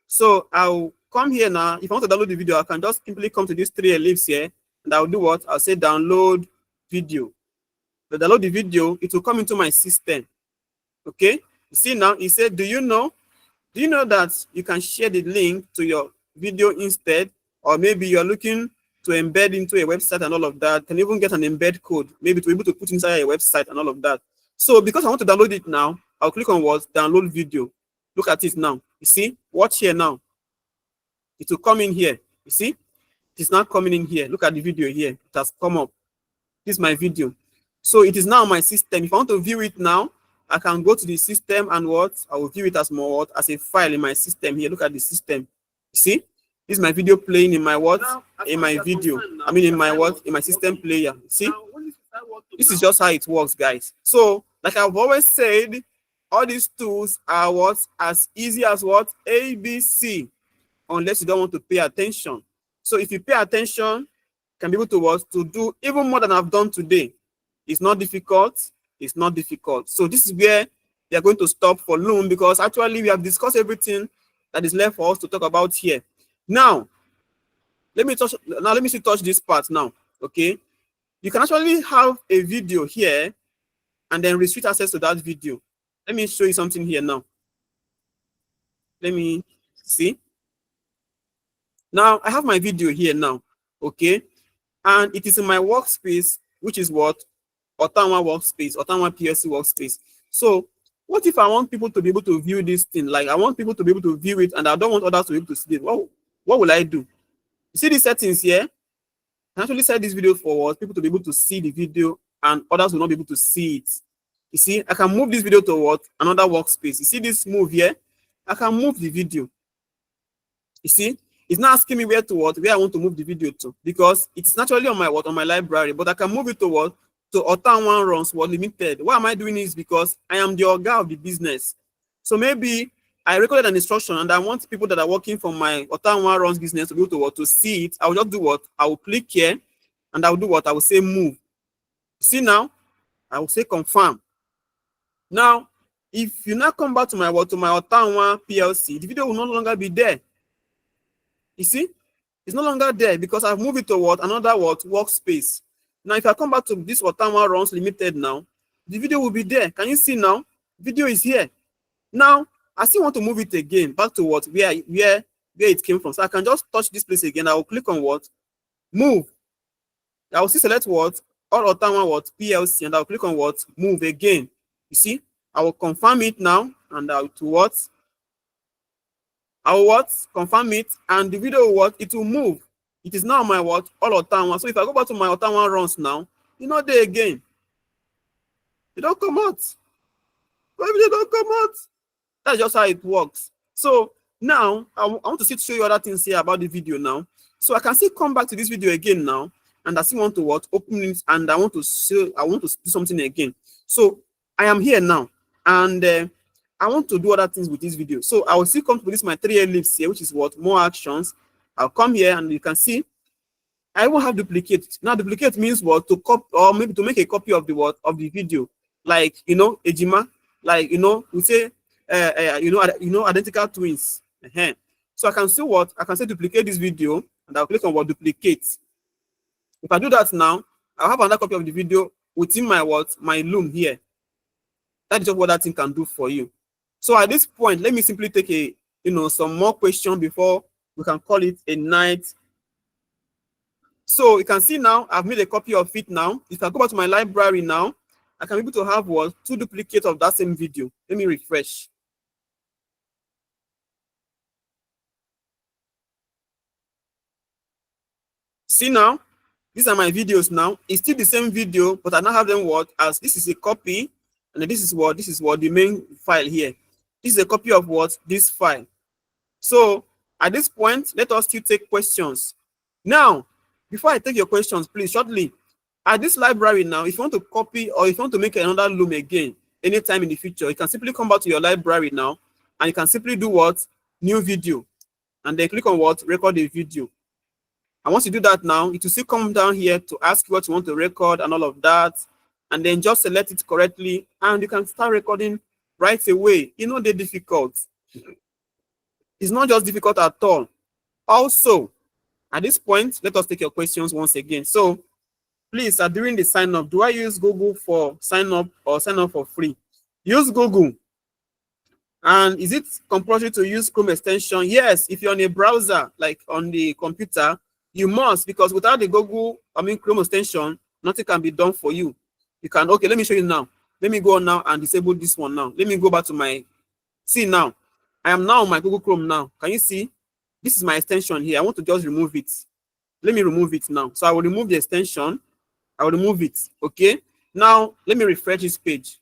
So I'll come here now. If I want to download the video, I can just simply come to these 3 ellipses here, and I'll do what? I'll say download video. To download the video, it will come into my system. Okay. You see now, it said, do you know that you can share the link to your video instead? Or maybe you're looking to embed into a website and all of that. You can even get an embed code, maybe to be able to put inside a website and all of that. So because I want to download it now, I'll click on what? Download video. Look at it now. You see? Watch here now. It will come in here. You see? It's not coming in here. Look at the video here. It has come up. This is my video. So it is now on my system. If I want to view it now, I can go to the system and what? I will view it as more as a file in my system here. Look at the system. You see? This is my video playing in my what? In my video. I mean in my what? In my system player. See? This is just how it works, guys. So, like I've always said, all these tools are what? As easy as what? ABC. Unless you don't want to pay attention. So if you pay attention, you can be able to what? To do even more than I've done today. It's not difficult. It's not difficult. So this is where we are going to stop for Loom, because actually we have discussed everything that is left for us to talk about here. Now, let me touch this part now. Okay. You can actually have a video here and then restrict access to that video. Let me show you something here now. Let me see. Now I have my video here now. Okay. And it is in my workspace, which is what? Ottawa workspace, Ottawa PLC workspace. So what if I want people to be able to view this thing? Like I want people to be able to view it and I don't want others to be able to see it. Well, what will I do? You see these settings here? I actually set this video for people to be able to see the video and others will not be able to see it. You see, I can move this video to what? Another workspace. You see this move here? I can move the video. You see, it's not asking me where I want to move the video to, because it's naturally on my what? On my library, but I can move it to what? To Ottawa Runs What Limited. Why am I doing this? Because I am the organ of the business. So maybe I recorded an instruction and I want people that are working for my Ottawa Runs business to be able to what? To see it. I will just do what? I will click here and I will do what? I will say move. See now? I will say confirm. Now, if you now come back to my what? To my Ottawa PLC, the video will no longer be there. You see? It's no longer there because I've moved it to what? Another what? Workspace. Now, if I come back to this Ottawa Runs Limited now, the video will be there. Can you see now? Video is here. Now, I still want to move it again back to what? Where it came from. So I can just touch this place again. I will click on what? Move. I will still select what? All Ottawa what? PLC. And I will click on what? Move again. You see? I will confirm it now. And I will to what? I will what? Confirm it. And the video will what? It will move. It is now my what? All Ottawa. So if I go back to my Ottawa Runs now, you know there again. They don't come out. Why they don't come out? That's just how it works. So now I want to show you other things here about the video now. So I can still come back to this video again now, and I still want to what? Open it, and I want to do something again. So I am here now, and I want to do other things with this video. So I will still come to this my 3 ellipse here, which is what? More actions. I'll come here and you can see I won't have duplicate. Now duplicate means what? To copy, or maybe to make a copy of the what? Of the video. Like, you know, ejima, like, you know, we say identical twins. So I can see what? I can say duplicate this video and I'll click on what? Duplicate. If I do that now, I'll have another copy of the video within my what? My Loom here. That is just what that thing can do for you. So at this point, let me simply take some more questions before we can call it a night. So you can see now I've made a copy of it now. If I go back to my library now, I can be able to have what? 2 duplicates of that same video. Let me refresh. See now, these are my videos now. It's still the same video, but I now have them what? As this is a copy, and then this is what the main file here. This is a copy of what? This file. So at this point, let us still take questions. Now, before I take your questions, please shortly, at this library now, if you want to copy or if you want to make another Loom again, anytime in the future, you can simply come back to your library now, and you can simply do what? New video. And then click on what? Record a video. And once you do that now, it will still come down here to ask you what you want to record and all of that. And then just select it correctly, and you can start recording right away. You know, they're difficult. It's not just difficult at all. Also, at this point, let us take your questions once again. So, please, during the sign up, do I use Google for sign up or sign up for free? Use Google. And is it compulsory to use Chrome extension? Yes, if you're on a browser, like on the computer, you must, because without the Chrome extension, nothing can be done for you. You can, okay, let me show you now. Let me go now and disable this one now. Let me go back to my, see now, I am now on my Google Chrome now. Can you see? This is my extension here. I want to just remove it. Let me remove it now. So I will remove the extension. I will remove it. Okay. Now, let me refresh this page.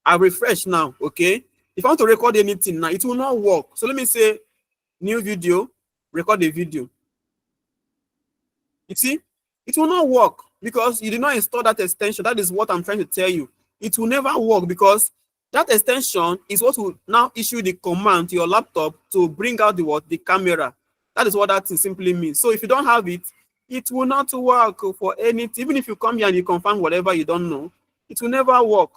I'll refresh now. Okay. If I want to record anything now, it will not work. So let me say new video. record a video. You see, it will not work because you did not install that extension. That is what I'm trying to tell you. It will never work because that extension is what will now issue the command to your laptop to bring out the camera. That is what that simply means. So if you don't have it, it will not work for anything. Even if you come here and you confirm whatever you don't know, it will never work.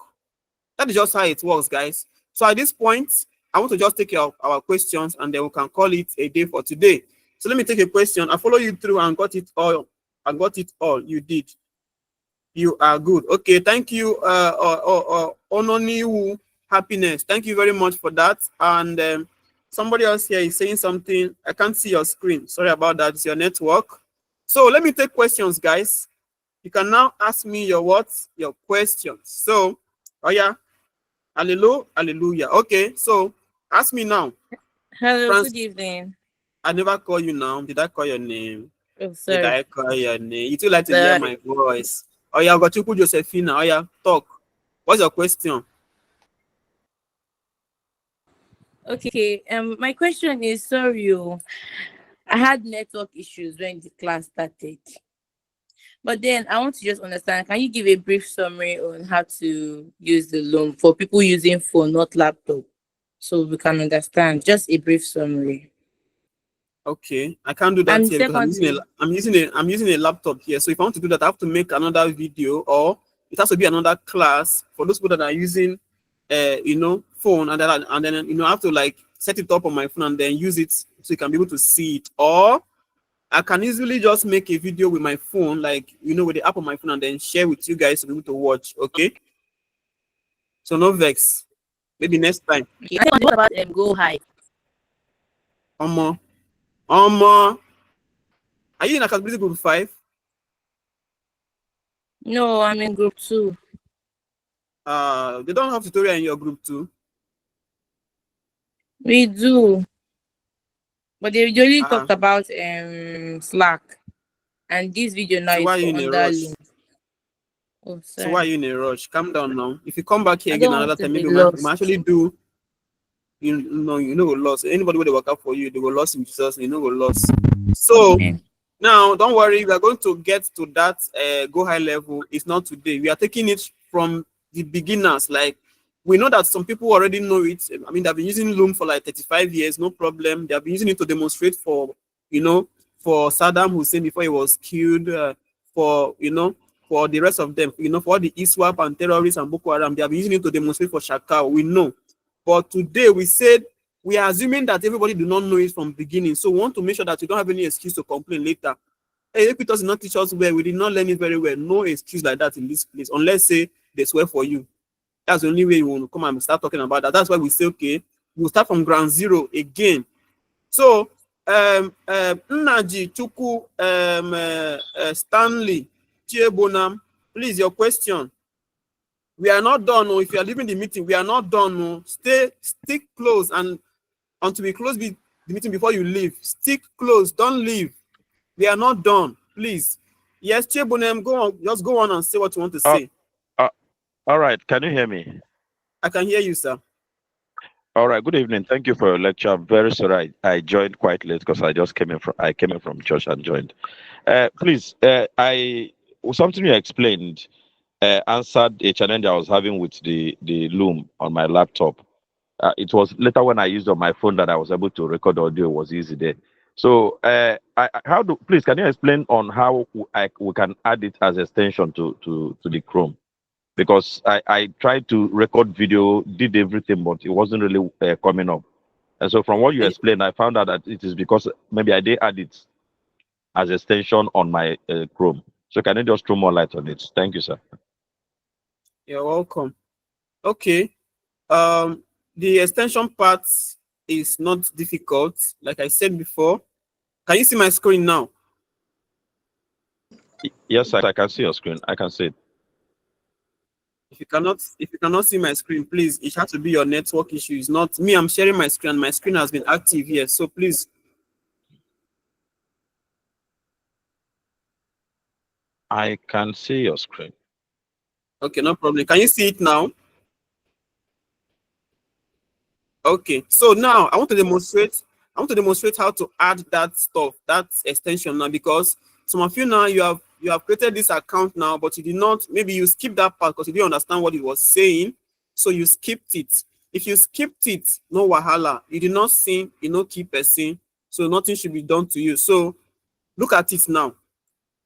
That is just how it works, guys. So at this point, I want to just take our questions and then we can call it a day for today. So let me take a question. I follow you through and got it all. I got it all. You did. You are good. Okay, thank you, Ononiwu Happiness. Thank you very much for that. And somebody else here is saying something. I can't see your screen. Sorry about that. It's your network. So let me take questions, guys. You can now ask me your questions. So, oh yeah, hallelujah. Okay, so ask me now. Hello, good evening. I never call you now. Did I call your name? Oh, Did sorry. I call your name? You too like to hear my voice. Oh yeah, I got you, Josephina. Oh yeah, talk. What's your question? Okay, my question is, sorry, I had network issues when the class started. But then I want to just understand, can you give a brief summary on how to use the Loom for people using phone, not laptop, so we can understand? Just a brief summary. Okay, I can't do that And here because I'm using a laptop here. So if I want to do that, I have to make another video, or it has to be another class for those people that are using phone, and then I have to like set it up on my phone and then use it so you can be able to see it. Or I can easily just make a video with my phone, like with the app on my phone, and then share with you guys to be able to watch. Okay. So no vex. Maybe next time. Okay. What about Go High? Are you in accountability group 5? No, I'm in group 2. They don't have tutorial in your group 2. We do. But they usually talked about Slack. And this video now is for under Loom. Oh, sorry. So why are you in a rush? Calm down now. If you come back here again another time, maybe we might actually do. You know, loss. Anybody will work out for you, they will lose in Jesus. Will lose. So now, don't worry. We are going to get to that go high level. It's not today. We are taking it from the beginners. Like, we know that some people already know it. I mean, they've been using Loom for like 35 years, no problem. They have been using it to demonstrate for Saddam Hussein before he was killed. For the rest of them, for all the ISWAP and terrorists and Boko Haram, they have been using it to demonstrate for Shakal. We know. But today we said we are assuming that everybody do not know it from the beginning. So we want to make sure that you don't have any excuse to complain later. Hey, if it does not teach us well, we did not learn it very well. No excuse like that in this place, unless say they swear for you. That's the only way you want to come and start talking about that. That's why we say, okay, we'll start from ground zero again. So Nnaji Chuku Stanley Chiebonam, please, your question. We are not done. If you are leaving the meeting, we are not done. Stick close, and until we close the meeting before you leave. Stick close. Don't leave. We are not done. Please. Yes, Chebonem, go on. Just go on and say what you want to say. All right. Can you hear me? I can hear you, sir. All right. Good evening. Thank you for your lecture. I'm very sorry I joined quite late because I just came in from church and joined. Please, something you explained answered a challenge I was having with the Loom on my laptop. It was later when I used on my phone that I was able to record audio. It was easy there. So, please, can you explain on how we can add it as extension to the Chrome? Because I tried to record video, did everything, but it wasn't really coming up. And so from what you explained, I found out that it is because maybe I did add it as extension on my Chrome. So can you just throw more light on it? Thank you, sir. You're welcome. Okay. The extension part is not difficult. Like I said before. Can you see my screen now? Yes, I can see your screen. I can see it. If you cannot see my screen, please, it has to be your network issue. It's not me. I'm sharing my screen. My screen has been active here. So please. I can see your screen. Okay, no problem. Can you see it now? Okay, so now I want to demonstrate I want to demonstrate how to add that stuff, that extension now, because some of you now, you have created this account now, but you did not, maybe you skipped that part because you didn't understand what it was saying, so you skipped it. If you skipped it, no wahala. You did not sin, you no keep a sin, so nothing should be done to you. So look at it now.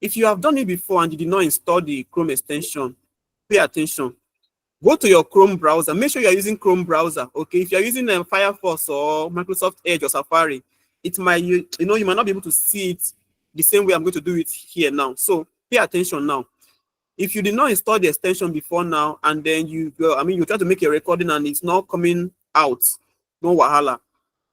If you have done it before and you did not install the Chrome extension, pay attention. Go to your Chrome browser. Make sure you are using Chrome browser. Okay, if you are using Firefox or Microsoft Edge or Safari, it might you might not be able to see it the same way I'm going to do it here now. So pay attention now. If you did not install the extension before now, and then you try to make a recording and it's not coming out, no wahala.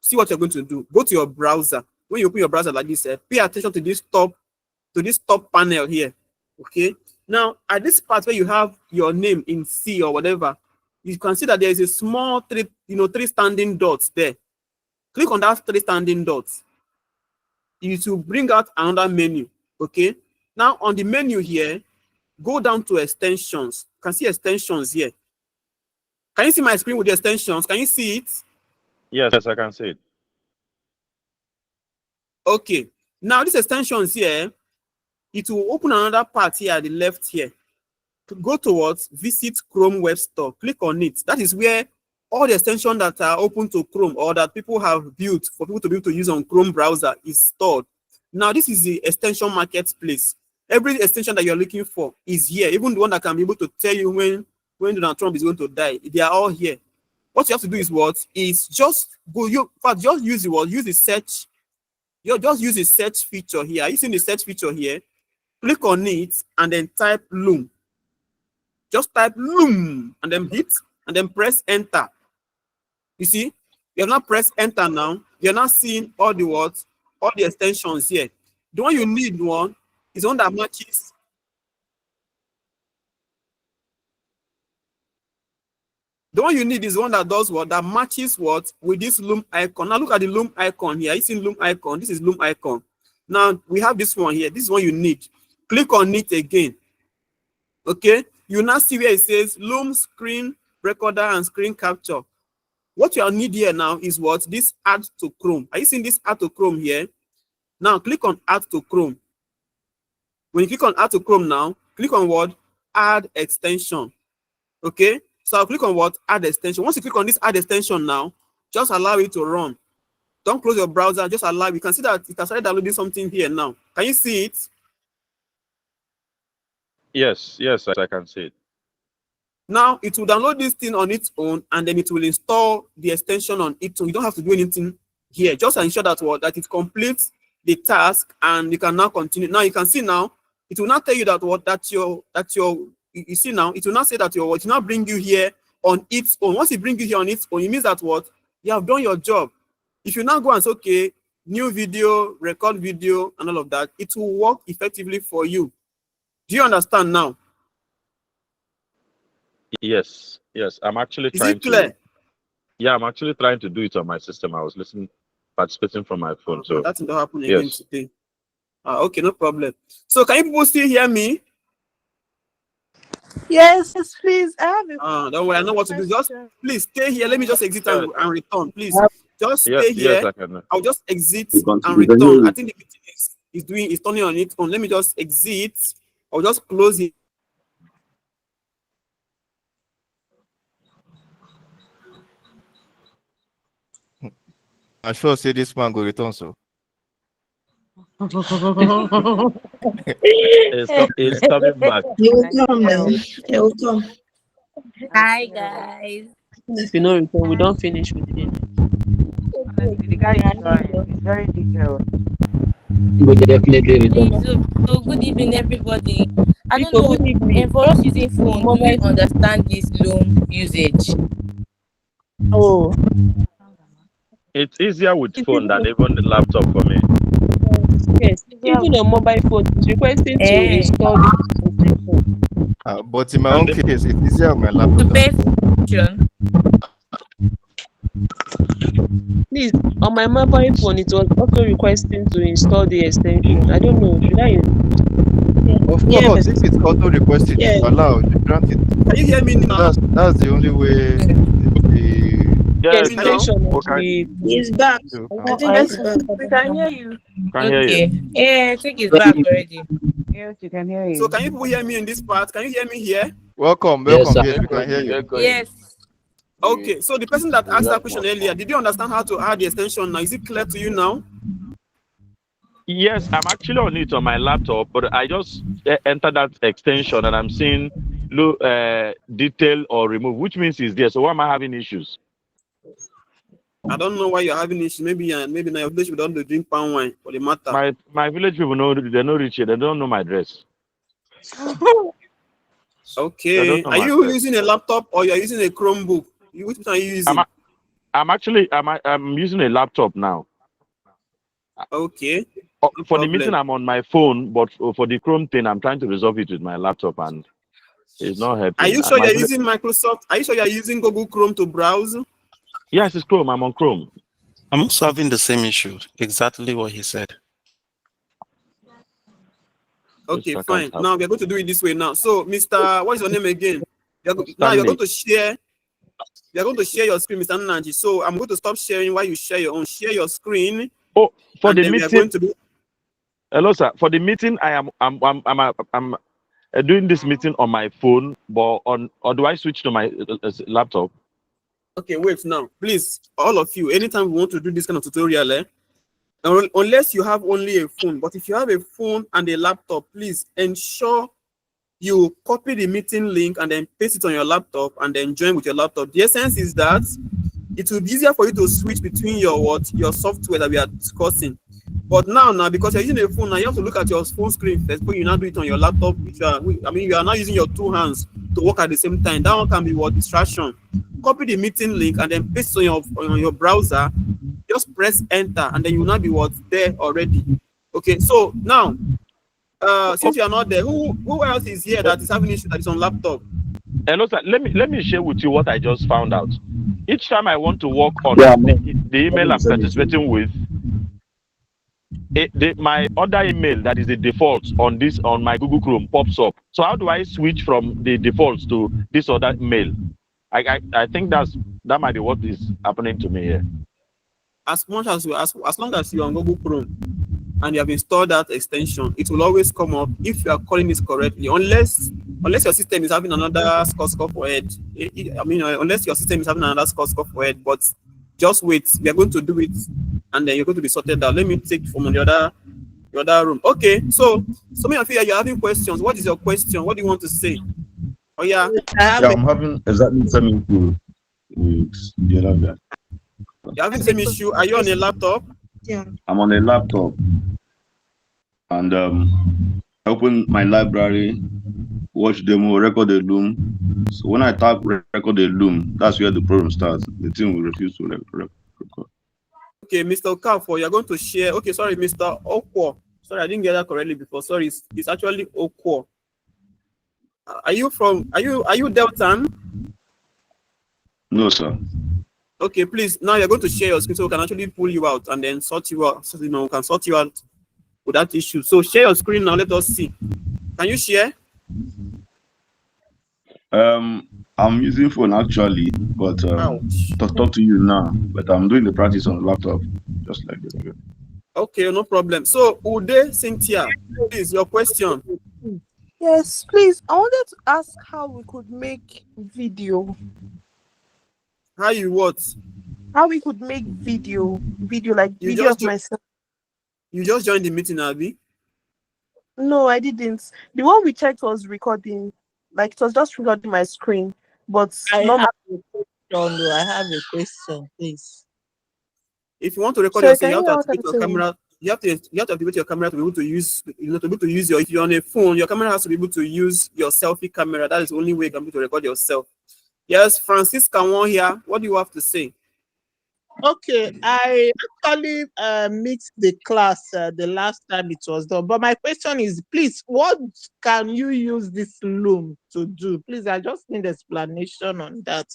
See what you're going to do. Go to your browser. When you open your browser like this, pay attention to this top panel here. Okay. Now, at this part where you have your name in C or whatever, you can see that there is a small three standing dots there. Click on that 3 standing dots. It will bring out another menu. Okay. Now, on the menu here, go down to extensions. You can see extensions here. Can you see my screen with the extensions? Can you see it? Yes, I can see it. Okay. Now, these extensions here, it will open another part here at the left here. Go towards Visit Chrome Web Store. Click on it. That is where all the extensions that are open to Chrome or that people have built for people to be able to use on Chrome browser is stored. Now, this is the extension marketplace. Every extension that you're looking for is here. Even the one that can be able to tell you when Donald Trump is going to die. They are all here. What you have to do is what? Is just go. Just use the search. Just use the search feature here. Are you seeing the search feature here? Click on it and then type Loom. Just type Loom and then hit and then press enter. You see, you have not pressed enter now. You're not seeing all the words, all the extensions here. The one you need is one that matches. The one you need is one that does what? That matches what? With this Loom icon. Now look at the Loom icon here. You see Loom icon. This is Loom icon. Now we have this one here. This is one you need. Click on it again. Okay. You now see where it says Loom screen recorder and screen capture. What you need here now is what? This add to Chrome. Are you seeing this add to Chrome here? Now click on add to Chrome. When you click on add to Chrome now, click on what? Add extension. Okay. So I'll click on what? Add extension. Once you click on this add extension now, just allow it to run. Don't close your browser, just allow it. You can see that it has started downloading something here now. Can you see it? Yes, I can see it. Now it will download this thing on its own and then it will install the extension on its own. You don't have to do anything here. Just ensure that that it completes the task and you can now continue. Now you can see now, it will not tell you you see now, it will not say that it will not bring you here on its own. Once it brings you here on its own, it means that you have done your job. If you now go and say, okay, new video, record video, and all of that, it will work effectively for you. Do you understand now? Yes. I'm actually Is trying it clear? I'm actually trying to do it on my system. I was participating from my phone. So that will not happen again today. Okay, no problem. So can you people still hear me? Yes, please. I have don't worry, I know what to do. Just please stay here. Let me just exit and return. Please just stay here. I'll just exit and return. I think the meeting is turning on its own. Let me just exit. I'll just close it. I sure say this man go return so. It's coming back. You will come, man. You will come. Hi guys. If you know return, we don't finish with it. Honestly, the guy is trying. It's very detailed. But definitely return. So good evening, everybody. I don't know. And for us using phone, do we understand this Loom usage? Oh, It's easier with phone than even the laptop for me. yes. Even on mobile phone, it's requesting to install the extension. But in my own case, it's easier on my laptop. Please, on my mobile phone, it was also requesting to install the extension. I don't know. Should I? Of course, if it's auto requested, allow you grant it. Can you hear me now? That's the only way. Yes, extension we will can, be. He's back. I think he's back. We can hear you. can hear Okay. you. Yeah, I think it's back already. Yes, you can hear So you. can you people hear me in this part? Can you hear me here? Welcome, Yes, welcome. sir. Yes, we can hear you. Yes. Okay, so the person that We asked that have question much earlier, more. did you understand how to add the extension now? Is it clear to you now? Yes, I'm actually on it on my laptop, but I just enter that extension and I'm seeing detail or remove, which means it's there. So why am I having issues? I don't know why you're having issues. Maybe now your village don't drink palm wine for the matter. My village people know they're not rich here. They don't know my address. They Okay. don't know Are my you address. using a laptop or you're using a Chromebook? Which one are you using? I'm using a laptop now. Okay. No For the meeting, problem. I'm on my phone, but for the Chrome thing, I'm trying to resolve it with my laptop, and it's not Are helping. you sure you're using Microsoft? Are you sure you're using Google Chrome to browse? Yes, it's Chrome. I'm on Chrome. I'm also having the same issue. Exactly what he said. Okay, fine. Now we're going to do it this way now. So, Mr. What is your name again? Now you're going to share. You're going to share your screen, Mr. Nanji. So I'm going to stop sharing while you share your own. Share your screen. Oh, for and the then we are meeting. going to do. Hello, sir. For the meeting, I'm doing this meeting on my phone, but or do I switch to my laptop? Okay, wait now, please, all of you. Anytime we want to do this kind of tutorial, unless you have only a phone, but if you have a phone and a laptop, please ensure you copy the meeting link and then paste it on your laptop and then join with your laptop. The essence is that it will be easier for you to switch between your software that we are discussing. But now because you're using a phone, now you have to look at your phone screen first before you now do it on your laptop. Which you are now using your two hands to work at the same time. That one can be distraction. Copy the meeting link and then paste it on your browser. Just press enter and then you will not be there already. Okay, so now since you are not there, who else is here that is having issue that is on laptop? Hello, sir. Let me share with you what I just found out. Each time I want to work on the email I'm participating with, my other email that is the default on my Google Chrome pops up. So how do I switch from the defaults to this other mail? I think that might be what is happening to me here. As long as you're on Google Chrome and you have installed that extension, it will always come up if you are calling it correctly, unless your system is having another score for head. Unless your system is having another score for head, but just wait, we are going to do it and then you're going to be sorted out. Let me take from the other room. Okay, so many of you are having questions. What is your question? What do you want to say? Oh yeah. I'm having exactly the same issue with the other guy. You're having the same issue. Are you on a laptop? Yeah. I'm on a laptop, and I open my library, watch demo, record the Loom. So when I tap record the Loom, that's where the problem starts. The thing will refuse to record. Okay, Mr. Okafor, you're going to share. Okay, sorry, Mr. Okwo. Sorry, I didn't get that correctly before. Sorry, it's actually Okwo. Are you Deltan? No, sir. Okay, please. Now you're going to share your screen so we can actually pull you out and then sort you out. So, we can sort you out with that issue. So share your screen now. Let us see. Can you share? I'm using phone actually, but talk to you now. But I'm doing the practice on the laptop, just like this. Okay, no problem. So Ude Cynthia, please, your question. Yes, please. I wanted to ask how we could make video. How you what? How we could make video like video of myself. You just joined the meeting, Abby? No, I didn't. The one we checked was recording. Like it was just recording my screen, but I have a question, please. If you want to record Sorry, yourself, you have to activate your camera. You have to activate your camera to be able to use. To be able to use if you're on a phone, your camera has to be able to use your selfie camera. That is the only way you can be able to record yourself. Yes, Francis Kanwon here. What do you have to say? Okay, I actually mixed the class the last time it was done. But my question is, please, what can you use this Loom to do? Please, I just need explanation on that.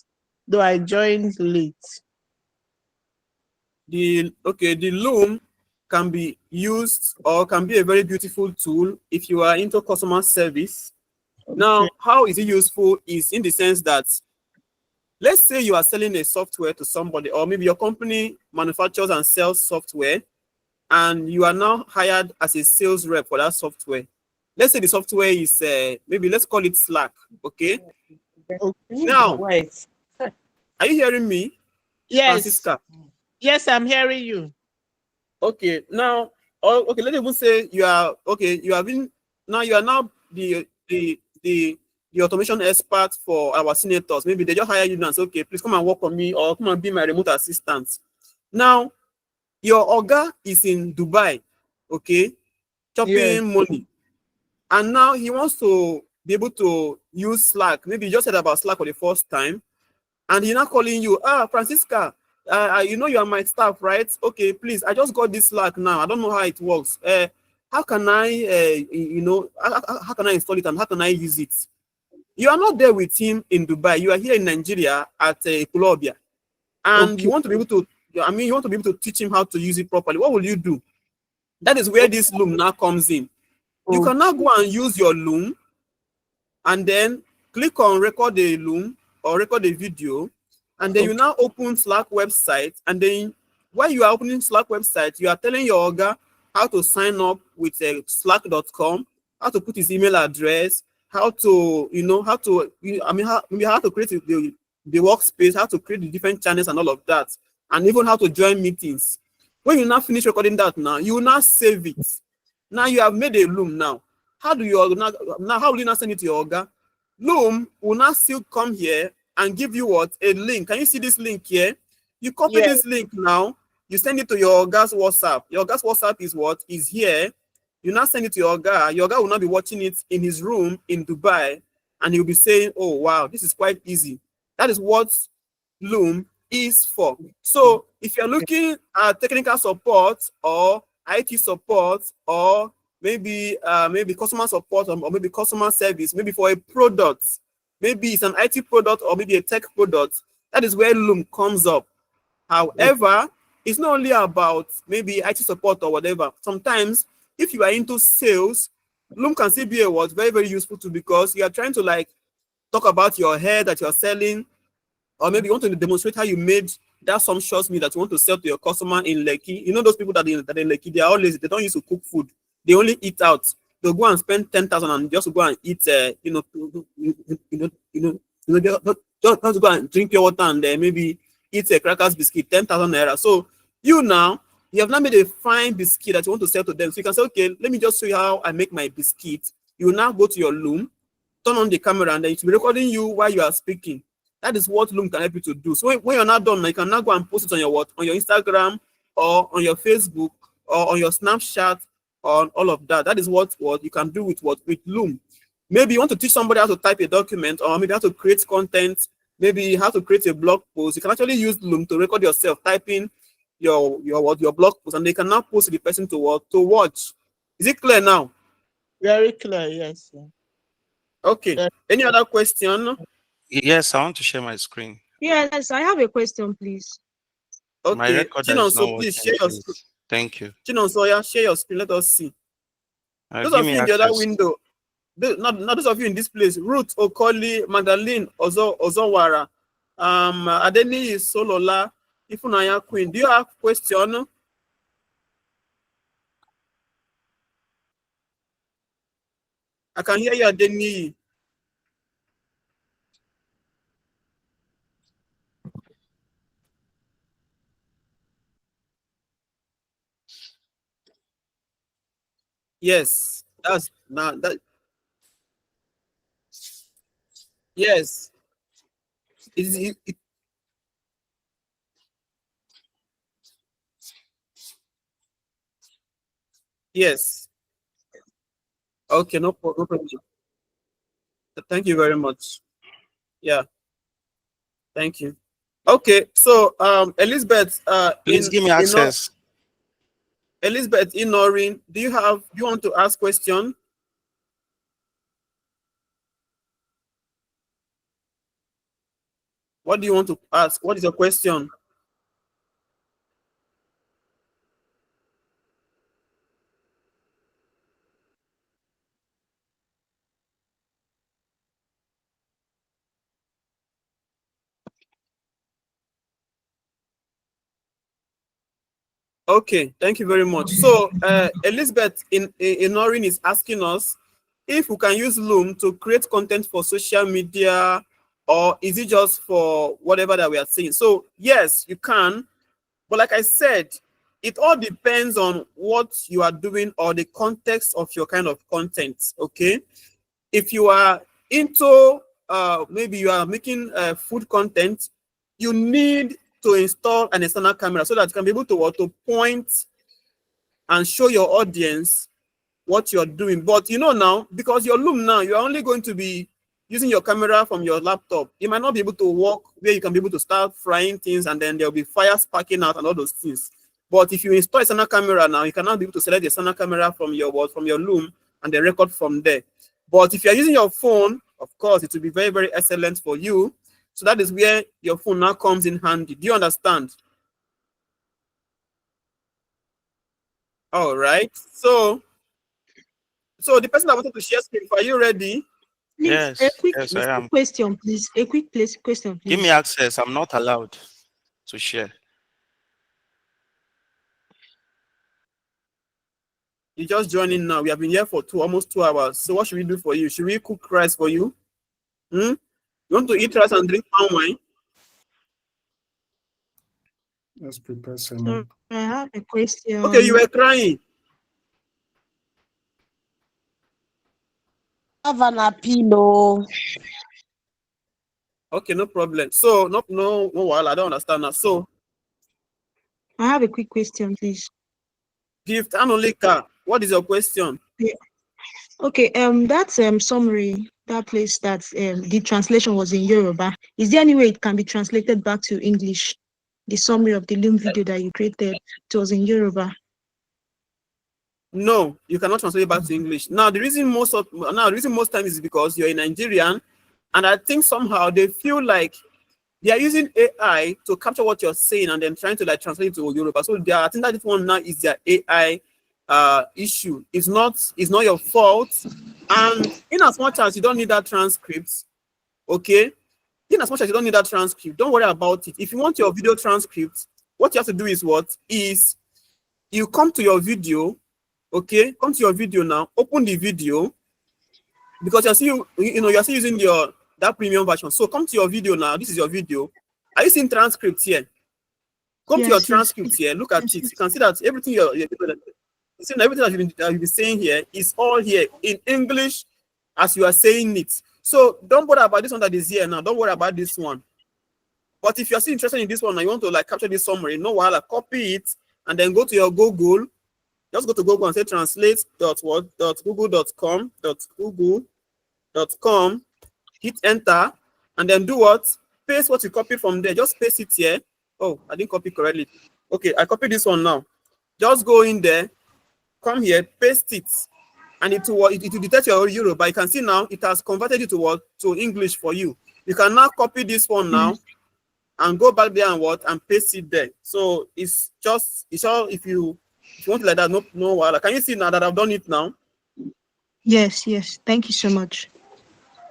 Though I joined late. The Loom can be used or can be a very beautiful tool if you are into customer service. Okay. Now, how is it useful is in the sense that Let's say you are selling a software to somebody, or maybe your company manufactures and sells software, and you are now hired as a sales rep for that software. Let's say the software is maybe let's call it Slack. Okay. Now, Wait. are you hearing me, Yes. Francisca? Yes, I'm hearing you. Okay. Now, okay. Let's even say you are okay. You have been now. You are now the automation expert for our senators. Maybe they just hire you and say, okay, please come and work on me, or come and be my remote assistant. Now, your Oga is in Dubai, okay, Yes. chopping money. And now he wants to be able to use Slack. Maybe you just said about Slack for the first time, and he's now calling you, Francisca, you know you are my staff, right? Okay, please, I just got this Slack now. I don't know how it works. How can I, how can I install it and how can I use it? You are not there with him in Dubai. You are here in Nigeria at Colombia, and Okay. you want to be able to. I mean, you want to be able to teach him how to use it properly. What will you do? That is where this Loom now comes in. You can now go and use your Loom and then click on record a Loom or record a video, and then you now open Slack website, and then while you are opening Slack website, you are telling your Oga how to sign up with slack.com, how to put his email address, how to, how to, maybe how to create the workspace, how to create the different channels and all of that, and even how to join meetings. When you now finish recording that now, you will now save it. Now you have made a Loom now. How do you now how will you now send it to your Oga? Loom will now still come here and give you what? A link. Can you see this link here? You copy this link now, you send it to your Oga's WhatsApp. Your Oga's WhatsApp is what? Is here. You now send it to your Oga. Your Oga will not be watching it in his room in Dubai, and he'll be saying, oh wow, this is quite easy. That is what Loom is for. So if you're looking at technical support or IT support, or maybe customer support, or maybe customer service, maybe for a product, maybe it's an IT product or maybe a tech product, that is where Loom comes up. However, it's not only about maybe IT support or whatever. Sometimes if you are into sales, Loom can still be a what very, very useful too, because you are trying to like talk about your hair that you're selling, or maybe you want to demonstrate how you made that sumptuous meal that you want to sell to your customer in Lekki. You know those people that in Lekki, they are always, they don't use to cook food. They only eat out. They'll go and spend 10,000 and just go and eat, just go and drink pure water and maybe eat a crackers biscuit, 10,000 naira. So you now, you have now made a fine biscuit that you want to sell to them. So you can say, okay, let me just show you how I make my biscuit. You will now go to your Loom, turn on the camera, and then it will be recording you while you are speaking. That is what Loom can help you to do. So when you're not done, you can now go and post it on your what? On your Instagram, or on your Facebook, or on your Snapchat, or all of that. That is what you can do with Loom. Maybe you want to teach somebody how to type a document, or maybe how to create content, maybe how to create a blog post. You can actually use Loom to record yourself typing your blog post, and they can now post the person to watch. Is it clear now? Very clear, yes. Okay. Any other question? Yes, I want to share my screen. Yes, I have a question, please. My Okay. recorder is not Chinonso, please working, share your screen. please. Thank you. Chinonso, yeah, share your screen. Let us see. Those Give of me you in the other access. window, not those of you in this place. Ruth, Okoli, Magdalene, Ozowara, Adeni, Solola, Ifunaya Queen. Do you have question? I can hear you, Adeni. Yes, that's now that. Yes, yes. Okay, no problem. Thank you very much. Yeah, thank you. Okay, so Elizabeth, Please give me access. Elizabeth Inorin, do you want to ask question? What do you want to ask? What is your question? Okay, thank you very much. So Elizabeth in Norin is asking us if we can use Loom to create content for social media, or is it just for whatever that we are saying? So yes, you can, but like I said, it all depends on what you are doing or the context of your kind of content. Okay, if you are into maybe you are making food content, you need to install an external camera so that you can be able to point and show your audience what you're doing. But you know now, because your Loom now, you're only going to be using your camera from your laptop. You might not be able to work where you can be able to start frying things and then there'll be fire sparking out and all those things. But if you install external camera now, you cannot be able to select the external camera from your Loom and then record from there. But if you're using your phone, of course, it will be very, very excellent for you. So that is where your phone now comes in handy. Do you understand? All right. So the person that wanted to share screen, are you ready? Please, a Yes, quick yes, I am. question, please. A quick question, please. Give me access. I'm not allowed to share. You just joined in now. We have been here for almost 2 hours. So what should we do for you? Should we cook rice for you? You want to eat rice and drink palm wine? Let's prepare So some. I have a question. Okay, you were crying. Have an appeal. Okay, no problem. So no while I don't understand now. So I have a quick question, please. gift and only car. What is your question? Yeah. Okay, that summary, that place that the translation was in Yoruba. Is there any way it can be translated back to English? The summary of the Loom video that you created, it was in Yoruba. No, you cannot translate it back to English. Now the reason most times is because you're a Nigerian, and I think somehow they feel like they are using AI to capture what you're saying and then trying to like translate it to Yoruba. So I think that this one now is their AI issue. It's not your fault. And in as much as you don't need that transcript, okay, in as much as you don't need that transcript, don't worry about it. If you want your video transcript, what you have to do is you come to your video, okay, come to your video now, open the video, because you're still using that premium version. So come to your video now. This is your video. Are you seeing transcript here? Come to your transcript here. Look at it. You can see that everything everything that you've been saying here is all here in English as you are saying it. So don't bother about this one that is here now. Don't worry about this one. But if you're still interested in this one and you want to like capture this summary, no while copy it and then go to your Google. Just go to Google and say translate.google.com, hit enter, and then do what? Paste what you copied from there. Just paste it here. Oh, I didn't copy correctly. Okay, I copied this one now. Just go in there, come here, paste it, and it will detect your Yoruba. You can see now it has converted it to English for you. You can now copy this one now and go back there and paste it there. So it's all if you want it like that, no while. Can you see now that I've done it now? Yes. Thank you so much.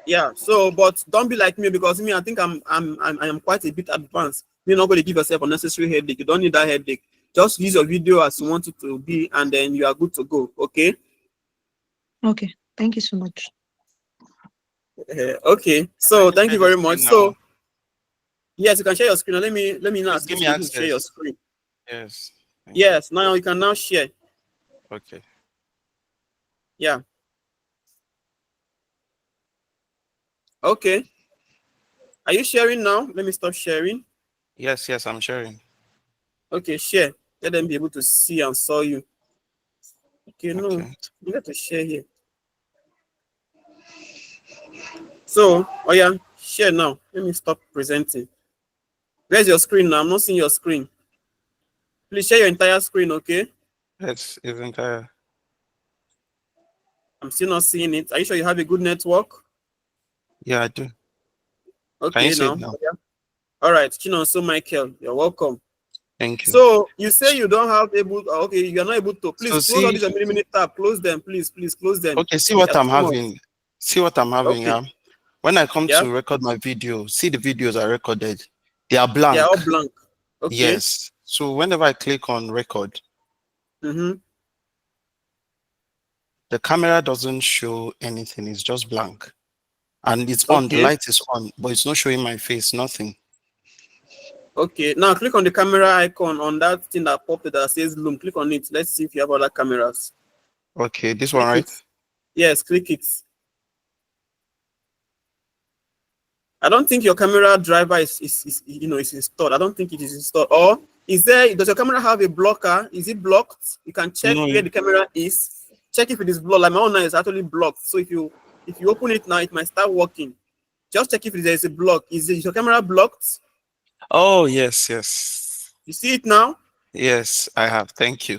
Yeah. So, but don't be like me, because I think I am quite a bit advanced. You're not going to give yourself unnecessary headache. You don't need that headache. Just use your video as you want it to be, and then you are good to go. Okay. Okay. Thank you so much. Okay. So thank you very much. So yes, you can share your screen. Now, let me now Give me access. Share your screen. Yes. Yes. Now you can now share. Okay. Yeah. Okay. Are you sharing now? Let me stop sharing. Yes, I'm sharing. Okay, share. Let them be able to see and saw you. Okay, no, you have to share here. So, oh yeah, share now. Let me stop presenting. Where's your screen now? I'm not seeing your screen. Please share your entire screen, okay? It's entire. I'm still not seeing it. Are you sure you have a good network? Yeah, I do. Okay, Can you see now. it now? Yeah. All right, so Michael, you're welcome. Thank you. So you say you don't have able. Okay, you're not able to. Please So close all these mini tab. Close them, please close them. Okay, see what I'm having. See what I'm having. Okay. When I come to record my video, see the videos I recorded. They are blank. They are all blank. Okay. Yes. So whenever I click on record, Mm-hmm. the camera doesn't show anything. It's just blank. And it's on, the Okay. light is on, but it's not showing my face, nothing. Okay, now click on the camera icon on that thing that popped that says Loom. Click on it. Let's see if you have other cameras. Okay, this Click one, right? it. Yes, click it. I don't think your camera driver is installed. I don't think it is installed. Or does your camera have a blocker? Is it blocked? You can check No. where the camera is. Check if it is blocked. Like my own now is actually blocked. So if you open it now, it might start working. Just check if there is a block. Is your camera blocked? Oh, yes. You see it now? Yes, I have. Thank you.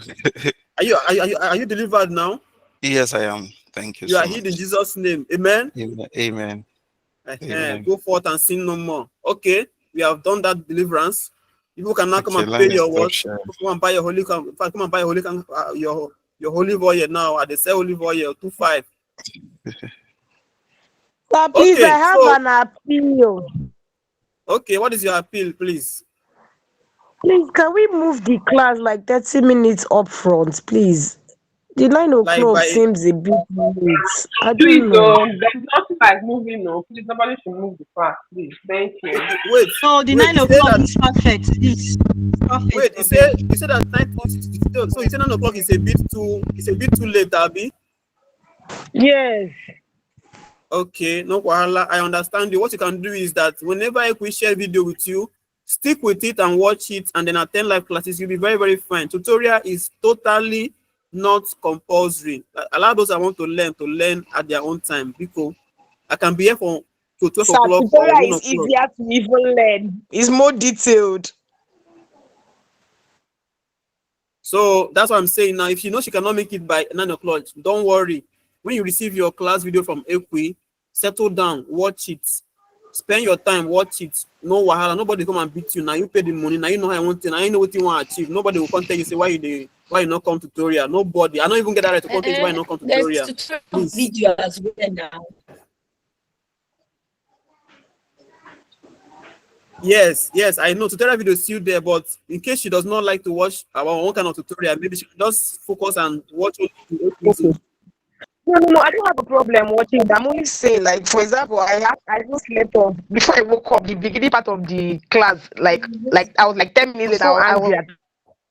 Are you delivered now? Yes, I am. Thank you You so are much. healed in Jesus' name. Amen. Amen. Amen. Go forth and sin no more. Okay, we have done that deliverance. People can now come Okay, and let pay me your stop what? sharing. Come and buy your holy. Come and buy your olive oil now at the sell olive oil 2.5. Sir, please, I Okay, have so an appeal. okay, what is your appeal, please? Please, can we move the class like 30 minutes up front, please? The 9 Like o'clock by seems a bit late. I Please, don't know. there's nothing like moving. No, please, nobody should move the class. Please, thank you. wait. So the Wait, 9 you say o'clock that. is perfect. It's perfect. Wait, I beg. you said that 9. So you said 9 o'clock is a bit too. It's a bit too late, Abby. Yes. Okay, no wahala. I understand you. What you can do is that whenever we share video with you, stick with it and watch it, and then attend live classes. You'll be very, very fine. Tutorial is totally not compulsory. Allow those that want to learn at their own time. Because I can be here for to 12 Sir, o'clock or tutorial 1 is o'clock. easier to even learn. It's more detailed. So that's what I'm saying now. If you know she cannot make it by 9 o'clock, don't worry. When you receive your class video from Equi, settle down, watch it. Spend your time, watch it. No wahala. Nobody come and beat you. Now you pay the money. Now you know how I want it. Now you know what you want to achieve. Nobody will contact you say why you not come tutorial. Nobody. I don't even get that right to contact you why you not come There's tutorial. tutorial Please. video as well now. Yes, I know tutorial video is still there, but in case she does not like to watch our own kind of tutorial, maybe she can just focus and watch only the episode. No, I don't have a problem watching it. I'm only saying, like, for example, I just slept off before I woke up. The beginning part of the class, like I was like 10 minutes later, I was angry at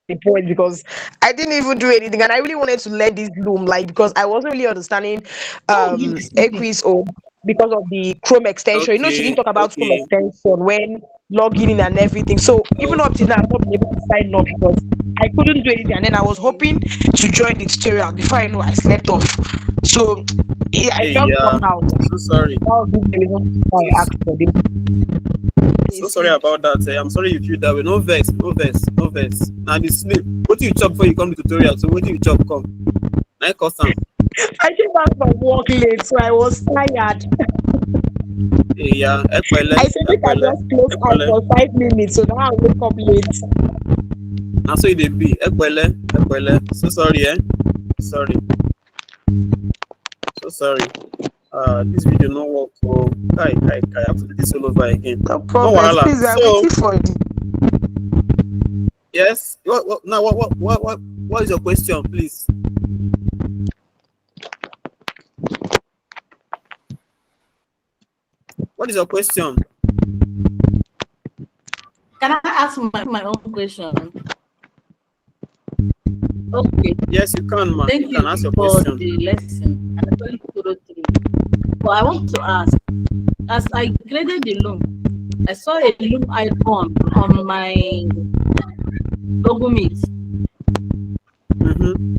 the point because I didn't even do anything, and I really wanted to learn this Loom, like because I wasn't really understanding Equi's own because of the Chrome extension. You know, she didn't talk about Chrome Okay. extension when logging in and everything. So even up to now, I've not been able to sign up because I couldn't do anything, and then I was hoping to join the tutorial. Before I know, I slept off. So yeah, I Hey, felt yeah. somehow. So sorry. That was the reason why I asked for this. So sorry about that. I'm sorry you feel that way. No vex. Now the sleep. What do you chop before you come to tutorial? So what do you chop come? Now custom. I came back from work late, so I was tired. Hey, yeah. I said I can just close out for 5 minutes, so now I wake up late. Now so it be. So sorry, Sorry. So sorry. This video no work. So I have to do this all over again. No problem. Please, I'm waiting for it. Yes. What is your question, please? What is your question? Can I ask my own question? Okay. Yes, you can, man. Thank You can ask your for question. the lesson. I actually followed through. But I want to ask, as I created the Loom, I saw a Loom icon on my Google Meet. Mm-hmm.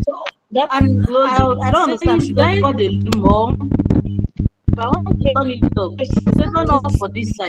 So that I don't understand. Should I call the Loom or if I want to turn it off? It's not for this side.